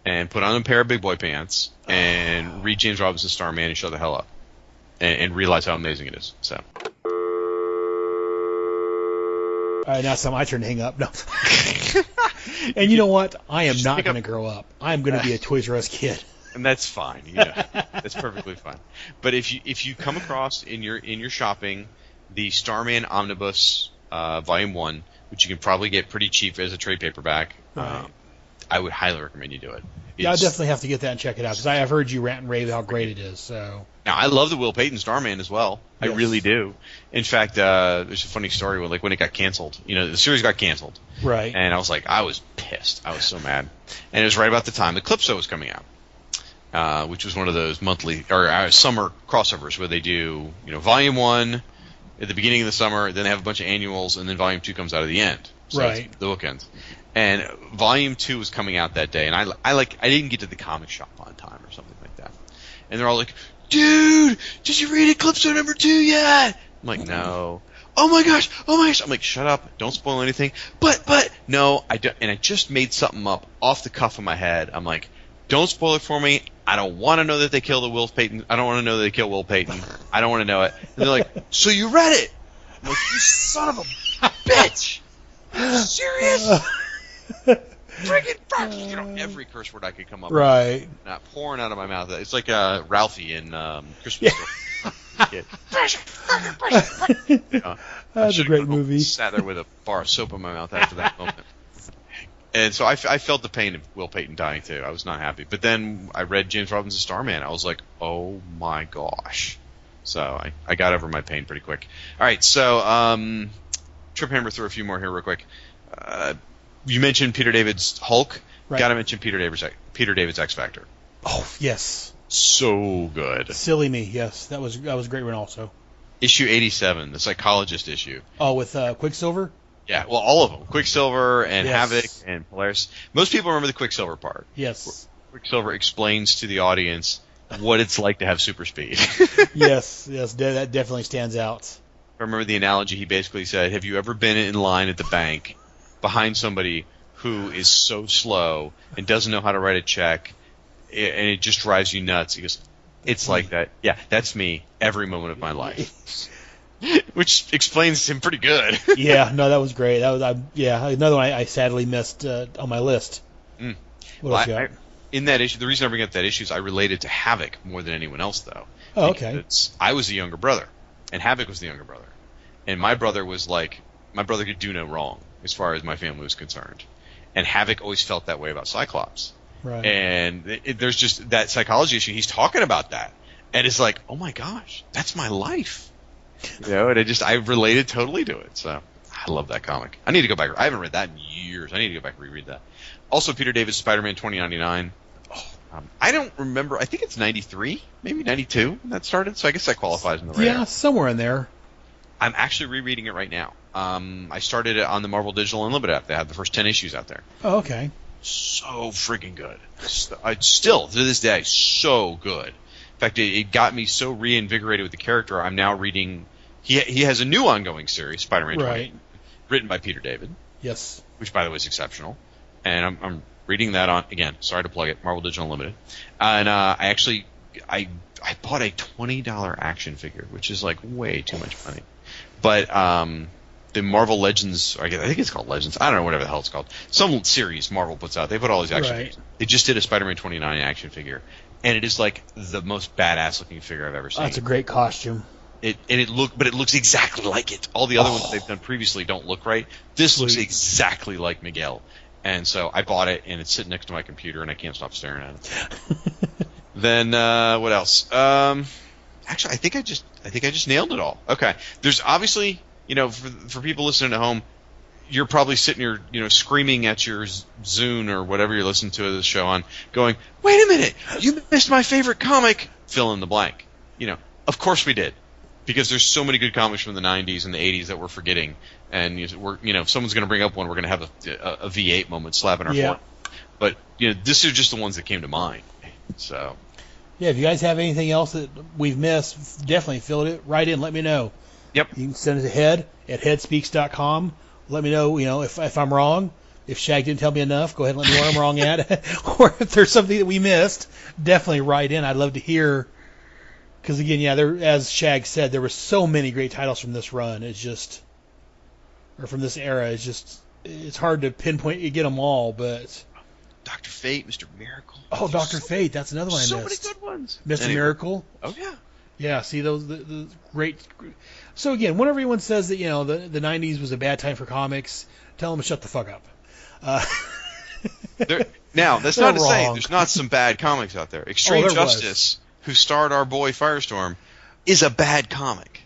and put on a pair of big boy pants and read James Robinson's Starman and shut the hell up and realize how amazing it is. So. All right, now it's my turn to hang up. No. And you know what? I am not going to grow up. I'm going to be a Toys R Us kid. And that's fine. That's perfectly fine. But if you come across in your shopping the Starman Omnibus Volume 1, which you can probably get pretty cheap as a trade paperback, right. I would highly recommend you do it. Yeah, I definitely have to get that and check it out because I've heard you rant and rave how great it is. So now I love the Will Payton Starman as well. Yes. I really do. In fact, there's a funny story when it got canceled. The series got canceled. Right. And I was pissed. I was so mad. And it was right about the time the Calypso was coming out, which was one of those monthly or summer crossovers where they do Volume 1 at the beginning of the summer, then they have a bunch of annuals, and then Volume 2 comes out at the end. So right. It's the bookends. And Volume 2 was coming out that day, and I didn't get to the comic shop on time or something like that. And they're all like, "Dude, did you read Eclipso number 2 yet?" I'm like, "No." "Oh my gosh. I'm like, "Shut up. Don't spoil anything." But no, I don't. And I just made something up off the cuff of my head. I'm like, "Don't spoil it for me. I don't want to know that they kill the Will Payton. I don't want to know that they kill Will Payton. I don't want to know it." And they're like, "So you read it?" I'm like, "You son of a bitch. Are you serious?" Friggin' every curse word I could come up with. Right. Not pouring out of my mouth. It's like Ralphie in Christmas Story. That's a great movie. Sat there with a bar of soap in my mouth after that moment. And so I felt the pain of Will Payton dying too. I was not happy. But then I read James Robinson's Starman. I was like, oh my gosh. So I got over my pain pretty quick. All right, so Trip Hammer through a few more here real quick. You mentioned Peter David's Hulk. Right. Got to mention Peter David's X Factor. Oh yes. So good. Silly me. Yes, that was a great one also. Issue 87, the psychologist issue. Oh, with Quicksilver. Yeah, well, all of them. Quicksilver and Yes. Havoc and Polaris. Most people remember the Quicksilver part. Yes. Quicksilver explains to the audience what it's like to have super speed. yes, that definitely stands out. I remember the analogy he basically said, have you ever been in line at the bank behind somebody who is so slow and doesn't know how to write a check and it just drives you nuts? He goes, it's like that. Yeah, that's me every moment of my life. Which explains him pretty good. Yeah, no, that was great. That was another one I sadly missed on my list. Mm. What else you got? In that issue, the reason I bring up that issue is I related to Havoc more than anyone else, though. Oh, okay. I was the younger brother, and Havoc was the younger brother. And my brother could do no wrong as far as my family was concerned. And Havoc always felt that way about Cyclops. Right. And there's just that psychology issue. He's talking about that. And it's like, oh my gosh, that's my life. And I related totally to it. So I love that comic. I need to go back. I haven't read that in years. I need to go back and reread that. Also, Peter David's Spider-Man 2099. I don't remember. I think it's 93, maybe 92 when that started. So I guess that qualifies in the rare. Yeah, somewhere in there. I'm actually rereading it right now. I started it on the Marvel Digital Unlimited app. They had the first 10 issues out there. Oh, okay. So freaking good. Still, to this day, so good. In fact, it got me so reinvigorated with the character. I'm now reading. He has a new ongoing series, Spider-Man 20, written by Peter David. Yes. Which, by the way, is exceptional. And I'm reading that on, again, sorry to plug it, Marvel Digital Unlimited. And I bought a $20 action figure, which is like way too much money. But the Marvel Legends, I think it's called Legends. I don't know, whatever the hell it's called. Some series Marvel puts out. They put all these action figures. They just did a Spider-Man 29 action figure. And it is like the most badass looking figure I've ever seen. That's a great costume. It looks exactly like it. All the other ones they've done previously don't look right. This looks exactly like Miguel. And so I bought it, and it's sitting next to my computer, and I can't stop staring at it. Then what else? Actually, I think I just nailed it all. Okay. There's obviously, for people listening at home, you're probably sitting here, screaming at your Zune or whatever you're listening to this show on, going, "Wait a minute, you missed my favorite comic." Fill in the blank. Of course we did, because there's so many good comics from the '90s and the '80s that we're forgetting. And if someone's going to bring up one, we're going to have a V8 moment slapping our fork. But this is just the ones that came to mind. So. Yeah, if you guys have anything else that we've missed, definitely fill it right in. Let me know. Yep. You can send it to head@headspeaks.com. Let me know, if I'm wrong. If Shag didn't tell me enough, go ahead and let me know where I'm wrong at. Or if there's something that we missed, definitely write in. I'd love to hear. Because again, as Shag said, there were so many great titles from this run. From this era. It's hard to pinpoint. You get them all, but. Dr. Fate, Mr. Miracle. Oh, Dr. Fate. That's another one I missed. So many good ones. Mr. Miracle. Oh, yeah. Yeah, see those the great. So again, when everyone says that the '90s was a bad time for comics, tell them to shut the fuck up. Now, that's not to say wrong. there's not some bad comics out there. Extreme there Justice, who starred our boy Firestorm, is a bad comic.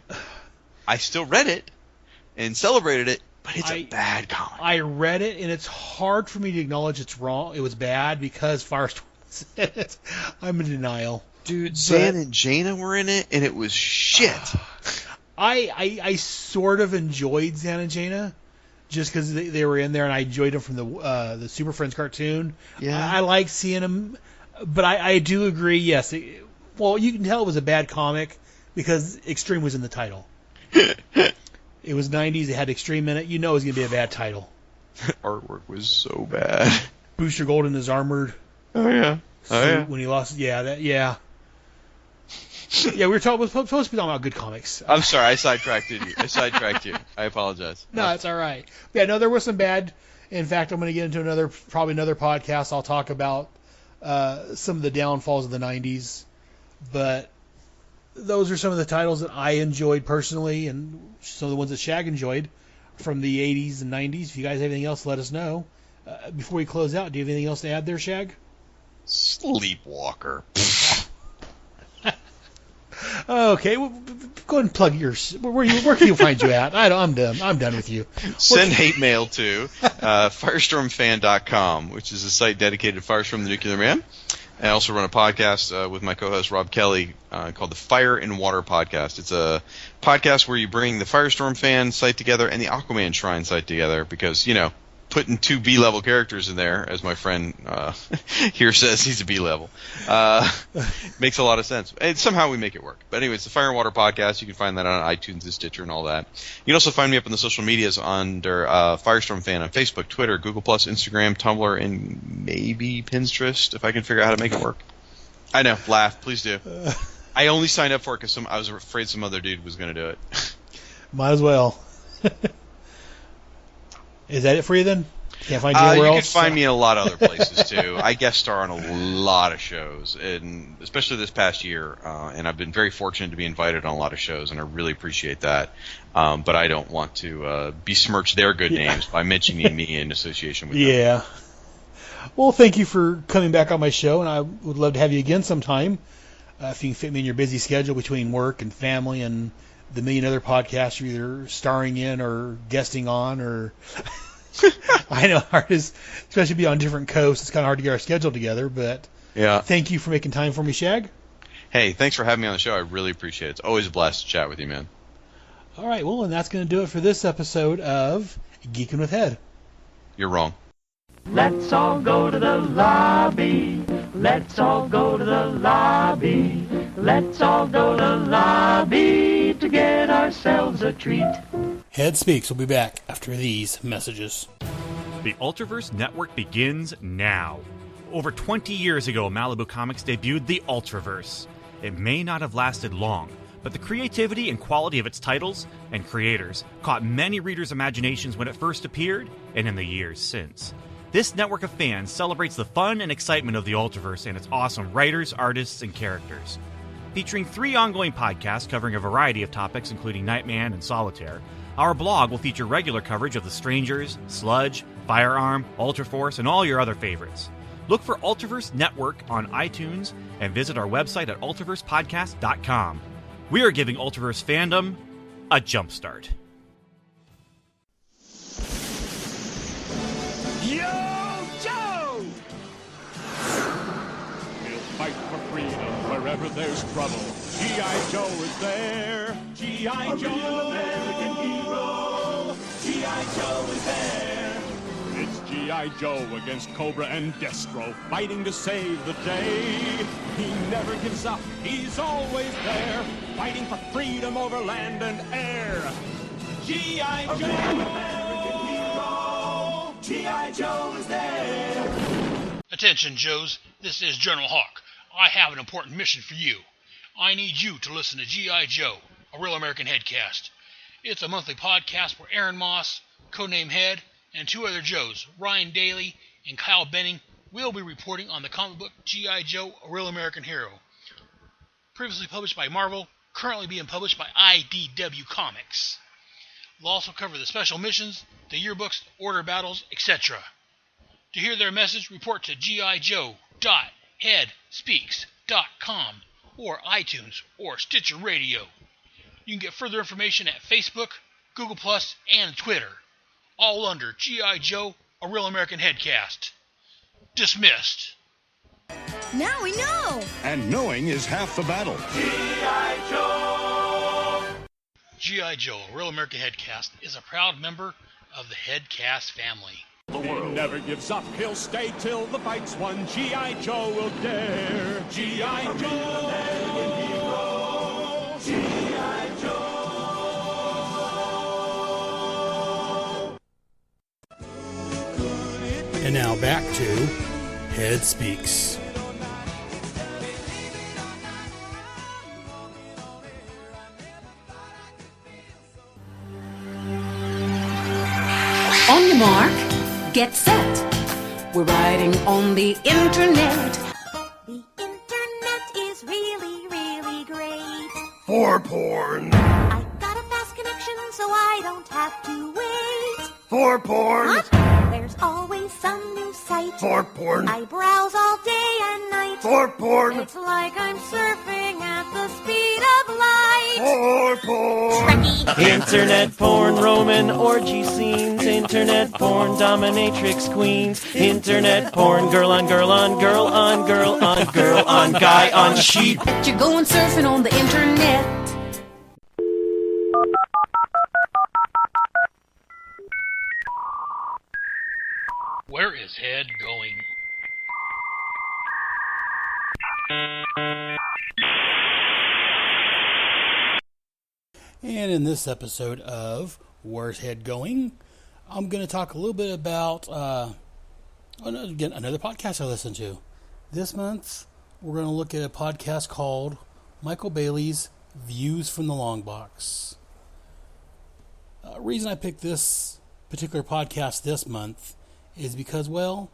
I still read it and celebrated it, but it's a bad comic. I read it, and it's hard for me to acknowledge it's wrong. It was bad because Firestorm said it. I'm in denial. Dude, Zan and Jaina were in it, and it was shit. I sort of enjoyed Zan and Jaina just because they were in there, and I enjoyed them from the Super Friends cartoon. Yeah. I like seeing them, but I do agree, yes. Well, you can tell it was a bad comic because Extreme was in the title. It was 90s, it had Extreme in it. You know it was going to be a bad title. Artwork was so bad. Booster Gold in his armored suit when he lost. Yeah. Yeah, we were supposed to be talking about good comics. I'm sorry, I sidetracked you. I apologize. No, it's all right. Yeah, no, there was some bad. In fact, I'm going to get into probably another podcast. I'll talk about some of the downfalls of the 90s. But those are some of the titles that I enjoyed personally, and some of the ones that Shag enjoyed from the 80s and 90s. If you guys have anything else, let us know. Before we close out, do you have anything else to add there, Shag? Sleepwalker. Okay, well, go ahead and plug yours. Where can you find you at? I'm done. I'm done with you. Send hate mail to firestormfan.com, which is a site dedicated to Firestorm the Nuclear Man. I also run a podcast with my co-host Rob Kelly called the Fire and Water Podcast. It's a podcast where you bring the Firestorm Fan site together and the Aquaman Shrine site together because, putting two B-level characters in there, as my friend here says, he's a B-level, makes a lot of sense. And somehow we make it work. But anyway, it's the Fire and Water Podcast. You can find that on iTunes and Stitcher and all that. You can also find me up on the social medias under Firestorm Fan on Facebook, Twitter, Google+, Instagram, Tumblr, and maybe Pinterest, if I can figure out how to make it work. I know. Laugh. Please do. I only signed up for it because I was afraid some other dude was going to do it. Might as well. Is that it for you then? Can't find you anywhere else? You can find me in a lot of other places too. I guest star on a lot of shows, and especially this past year. And I've been very fortunate to be invited on a lot of shows, and I really appreciate that. But I don't want to besmirch their good names by mentioning me in association with them. Yeah. Well, thank you for coming back on my show, and I would love to have you again sometime. If you can fit me in your busy schedule between work and family and the million other podcasts you're either starring in or guesting on, or I know hard is, especially be on different coasts. It's kind of hard to get our schedule together, but yeah. Thank you for making time for me, Shag. Hey, thanks for having me on the show. I really appreciate it. It's always a blast to chat with you, man. All right, well, and that's going to do it for this episode of Geekin' with Head. You're wrong. Let's all go to the lobby. Let's all go to the lobby. Let's all go to the lobby to get ourselves a treat. Head Speaks will be back after these messages. The Ultraverse Network begins now. Over 20 years ago, Malibu Comics debuted the Ultraverse. It may not have lasted long, but the creativity and quality of its titles and creators caught many readers' imaginations when it first appeared and in the years since. This network of fans celebrates the fun and excitement of the Ultraverse and its awesome writers, artists, and characters. Featuring 3 ongoing podcasts covering a variety of topics including Nightman and Solitaire, our blog will feature regular coverage of The Strangers, Sludge, Firearm, Ultraforce, and all your other favorites. Look for Ultraverse Network on iTunes and visit our website at ultraversepodcast.com. We are giving Ultraverse fandom a jumpstart. Yo, Joe! He'll fight for freedom wherever there's trouble. G.I. Joe is there. G.I. Joe, American hero. G.I. Joe is there. It's G.I. Joe against Cobra and Destro, fighting to save the day. He never gives up. He's always there, fighting for freedom over land and air. G.I. Joe, American hero. G.I. Joe is there. Attention, Joes. This is General Hawk. I have an important mission for you. I need you to listen to G.I. Joe, a Real American Headcast. It's a monthly podcast where Aaron Moss, codename Head, and 2 other Joes, Ryan Daly and Kyle Benning, will be reporting on the comic book G.I. Joe, a Real American Hero. Previously published by Marvel, currently being published by IDW Comics. We'll also cover the special missions, the yearbooks, order battles, etc. To hear their message, report to gijoe.headspeaks.com or iTunes or Stitcher Radio. You can get further information at Facebook, Google+, and Twitter, all under G.I. Joe, A Real American Headcast. Dismissed. Now we know! And knowing is half the battle. G.I. Joe! G.I. Joe, A Real American Headcast is a proud member of the Headcast family. He never gives up, he'll stay till the fight's won. G.I. Joe will dare. G.I. Joe, American hero. G.I. Joe. And now back to Head Speaks. On your mark, get set. We're riding on the internet. The internet is really, really great. For porn. I got a fast connection so I don't have to wait. For porn. What? There's always some new site. For porn. I browse all day and night. For porn. It's like I'm surfing at the speed of light. For porn. Internet porn, Roman orgy scenes. Internet porn, dominatrix queens. Internet porn, girl on girl on girl on girl on girl on guy on sheep. You're going surfing on the internet. Where is Head going? And in this episode of Where's Head Going, I'm going to talk a little bit about another podcast I listen to. This month, we're going to look at a podcast called Michael Bailey's Views from the Long Box. The reason I picked this particular podcast this month is because, well,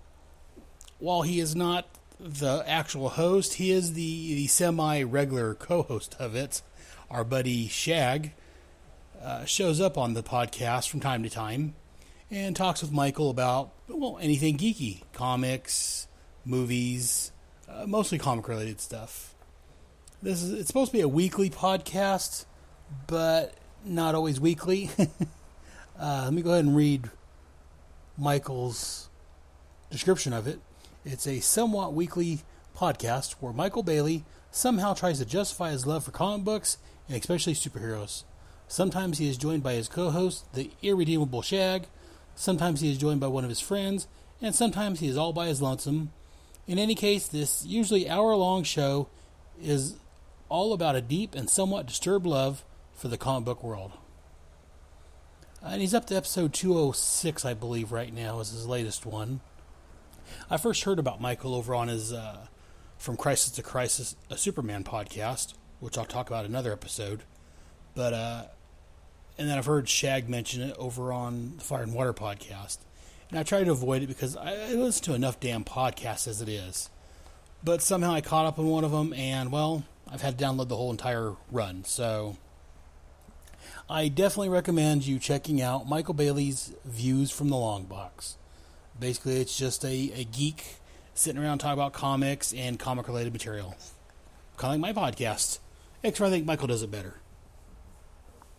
while he is not the actual host, he is the semi-regular co-host of it. Our buddy Shag shows up on the podcast from time to time and talks with Michael about, well, anything geeky. Comics, movies, mostly comic-related stuff. It's supposed to be a weekly podcast, but not always weekly. Let me go ahead and read Michael's description of it. It's a somewhat weekly podcast where Michael Bailey somehow tries to justify his love for comic books and especially superheroes. Sometimes he is joined by his co-host, the Irredeemable Shag. Sometimes he is joined by one of his friends, and sometimes he is all by his lonesome. In any case, this usually hour-long show is all about a deep and somewhat disturbed love for the comic book world. And he's up to episode 206, I believe, right now, is his latest one. I first heard about Michael over on his From Crisis to Crisis, a Superman podcast, which I'll talk about in another episode. But and then I've heard Shag mention it over on the Fire and Water podcast. And I try to avoid it because I listen to enough damn podcasts as it is. But somehow I caught up on one of them, and, well, I've had to download the whole entire run. So I definitely recommend you checking out Michael Bailey's Views from the Long Box. Basically, it's just a geek sitting around talking about comics and comic-related material. Kind of like my podcast. Except I think Michael does it better.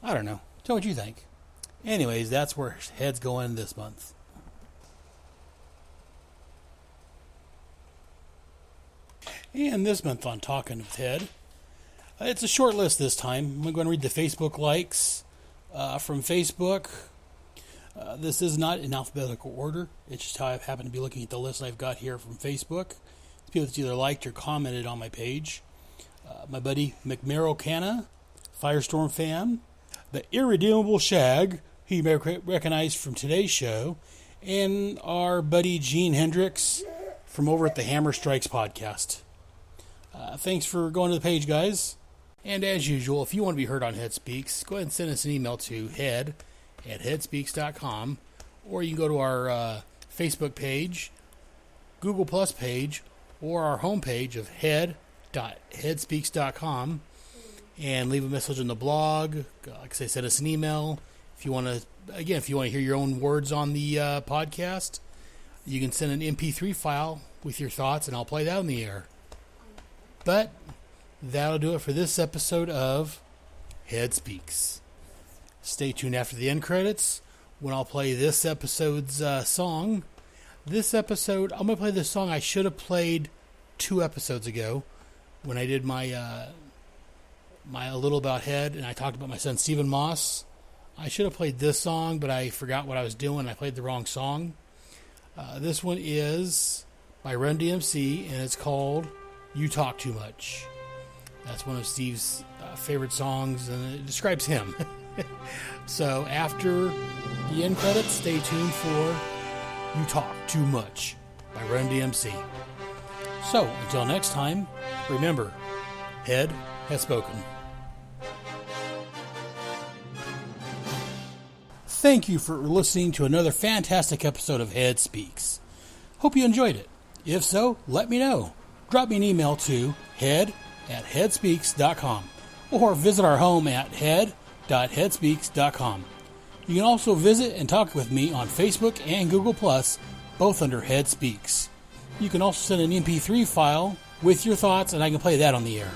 I don't know. Tell me what you think. Anyways, that's where Head's going this month. And this month on Talking with Head, it's a short list this time. I'm going to read the Facebook likes from Facebook. This is not in alphabetical order. It's just how I happen to be looking at the list I've got here from Facebook. It's people that either liked or commented on my page. My buddy McMerrill Canna, Firestorm fan, the Irredeemable Shag, who you may recognize from today's show, and our buddy Gene Hendricks from over at the Hammer Strikes podcast. Thanks for going to the page, guys. And as usual, if you want to be heard on Head Speaks, go ahead and send us an email to head@headspeaks.com, or you can go to our Facebook page, Google Plus page, or our homepage of head.headspeaks.com, and leave a message on the blog. Like I say, send us an email. If you want to hear your own words on the podcast, you can send an MP3 file with your thoughts, and I'll play that on the air. But that'll do it for this episode of Head Speaks. Stay tuned after the end credits when I'll play this episode's song. This episode, I'm going to play the song I should have played 2 episodes ago when I did my A Little About Head, and I talked about my son Stephen Moss. I should have played this song, but I forgot what I was doing. I played the wrong song. This one is by Run DMC, and it's called You Talk Too Much. That's one of Steve's favorite songs, and it describes him. So after the end credits, stay tuned for You Talk Too Much by Run DMC. So until next time, remember, Head has spoken. Thank you for listening to another fantastic episode of Head Speaks. Hope you enjoyed it. If so, let me know. Drop me an email to head@headspeaks.com or visit our home at head.headspeaks.com. You can also visit and talk with me on Facebook and Google+, both under Head Speaks. You can also send an MP3 file with your thoughts, and I can play that on the air.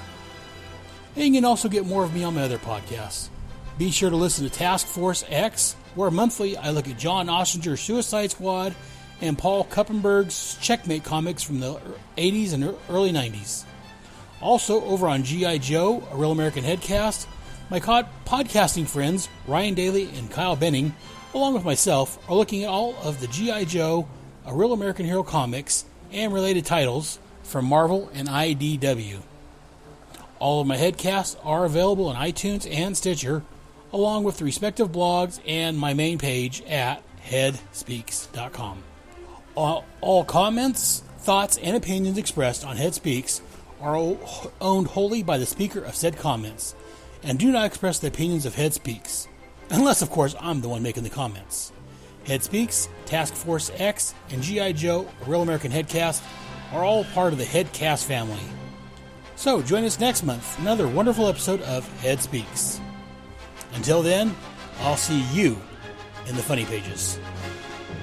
And you can also get more of me on my other podcasts. Be sure to listen to Task Force X, where monthly I look at John Ostrander's Suicide Squad and Paul Kuppenberg's Checkmate comics from the 80s and early 90s. Also, over on G.I. Joe, A Real American Headcast, my podcasting friends Ryan Daly and Kyle Benning, along with myself, are looking at all of the G.I. Joe, A Real American Hero comics, and related titles from Marvel and IDW. All of my headcasts are available on iTunes and Stitcher, along with the respective blogs and my main page at headspeaks.com. All comments, thoughts, and opinions expressed on Head Speaks are owned wholly by the speaker of said comments, and do not express the opinions of Head Speaks, unless, of course, I'm the one making the comments. Head Speaks, Task Force X, and G.I. Joe, A Real American Headcast, are all part of the Headcast family. So, join us next month, another wonderful episode of Head Speaks. Until then, I'll see you in the funny pages.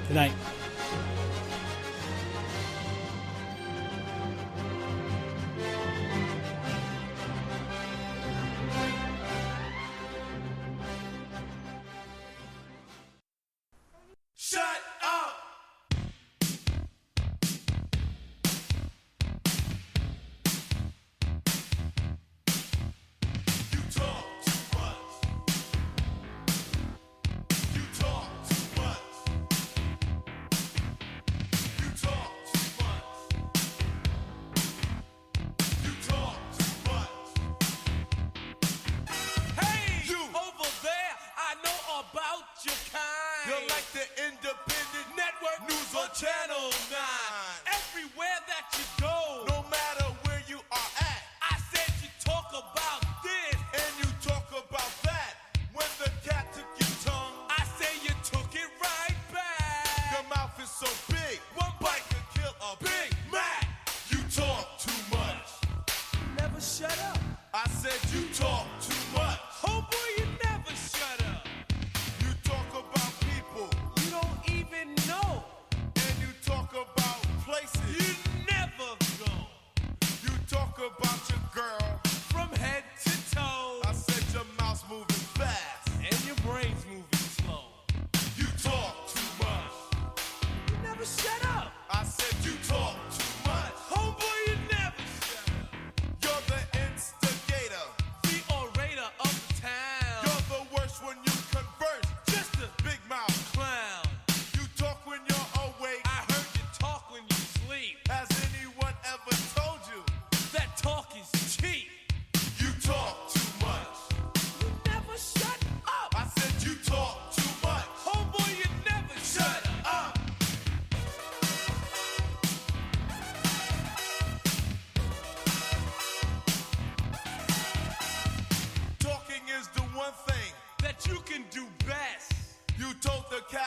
Good night. Shut up! You talk too much. You talk too much. You talk too much. You talk too much. Hey, you over there, I know about your kind. You're like the Independent Network News on Channel 9. Everywhere that you go, no matter where you are at, I said you talk about this and you talk about that. When the cat took your tongue, I say you took it right back. Your mouth is so big, one bite could kill a Big Mac. You talk too much. Never shut up. I said you talk too much. Homeboy, you never shut up. You talk about people you don't even know. And you talk about places you never go. You talk about your girl from head to toe. I said your mouth's moving fast and your brain's moving slow. You talk too much. You never shut up. I said you talk too much. Homeboy, you never shut up. You're the instigator, the orator of the town. You're the worst when you converse, just a big mouth clown. You talk when you're awake. I heard you talk when you sleep. Has anyone ever told you that talk is cheap? You talk too much. You never shut up. I said you talk too much. Homeboy, you never shut up. Talking is the one thing that you can do best. You told the cat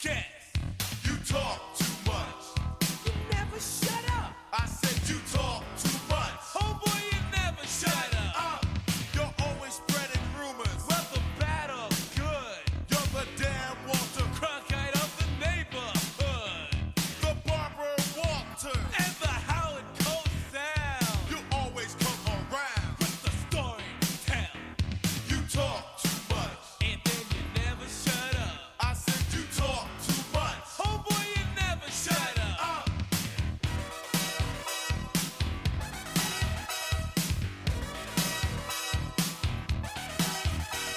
guess. You talk too much. You never shut up. I said you talk too much. Homeboy, you never shut up. You're always spreading rumors, whether bad or good. You're the damn Walter Cronkite of the neighborhood, the Barbara Walter, and the Howard Cosell. You always come around with the story to tell. You talk too much, and then you never shut up. I said you talk too much. Homeboy, you never shut up.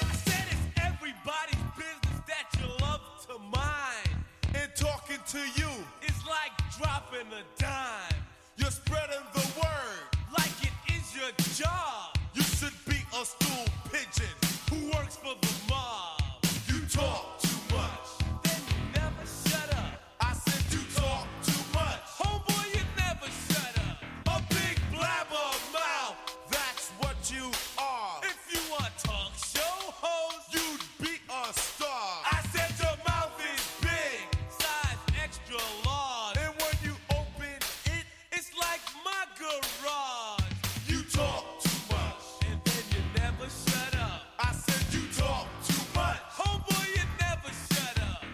I said it's everybody's business that you love to mind. And talking to you is like dropping a dime. You're spreading the word like it is your job. You should be a stool pigeon who works for the mob. You talk too much, then you never shut up. I said you talk too much. Homeboy, you never shut up. A big blabber mouth, that's what you are. If you a talk show host, you'd be a star. I said your mouth is big, size extra large. And when you open it, it's like my garage. You talk too much, and then you never shut up. I said you talk too much. Homeboy, you never shut up.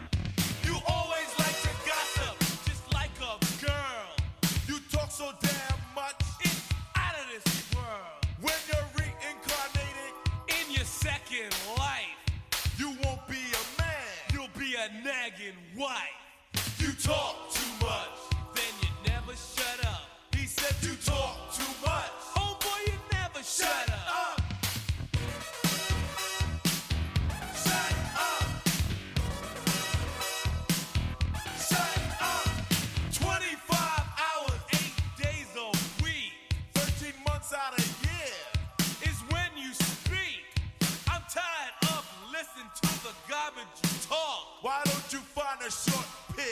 You always like to gossip, just like a girl. You talk so damn much, it's out of this world. When you're reincarnated in your second life, you won't be a man, you'll be a nagging wife. You talk too much, then you never shut up. He said you talk too much. Homeboy, you never shut up. Shut up. Shut up. 25 hours, 8 days a week, 13 months out of year is when you speak. I'm tired of listening to the garbage you talk. Why don't you find a short pier,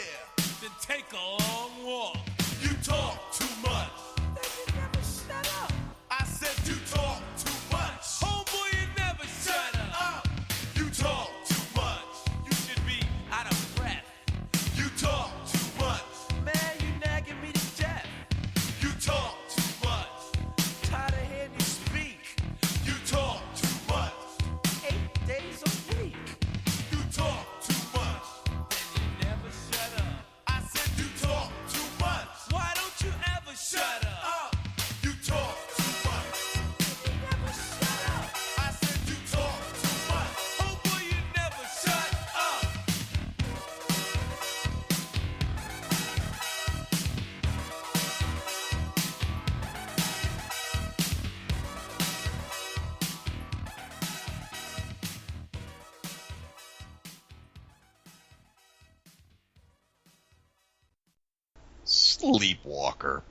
then take a long walk? You talk too much, then you never shut up. I said you talk too much. Homeboy, you never shut up. You talk too much. You should be out of breath. You talk too much. Man, you nagging me to death. You talk too much. Tired of hearing you speak. You talk too much. 8 days a week. You talk too much. Then you never shut up. I said you talk too much. Why don't you ever shut up? You talk too much. You never shut up. I said you talk too much. Homeboy, you never shut up. Sleepwalker.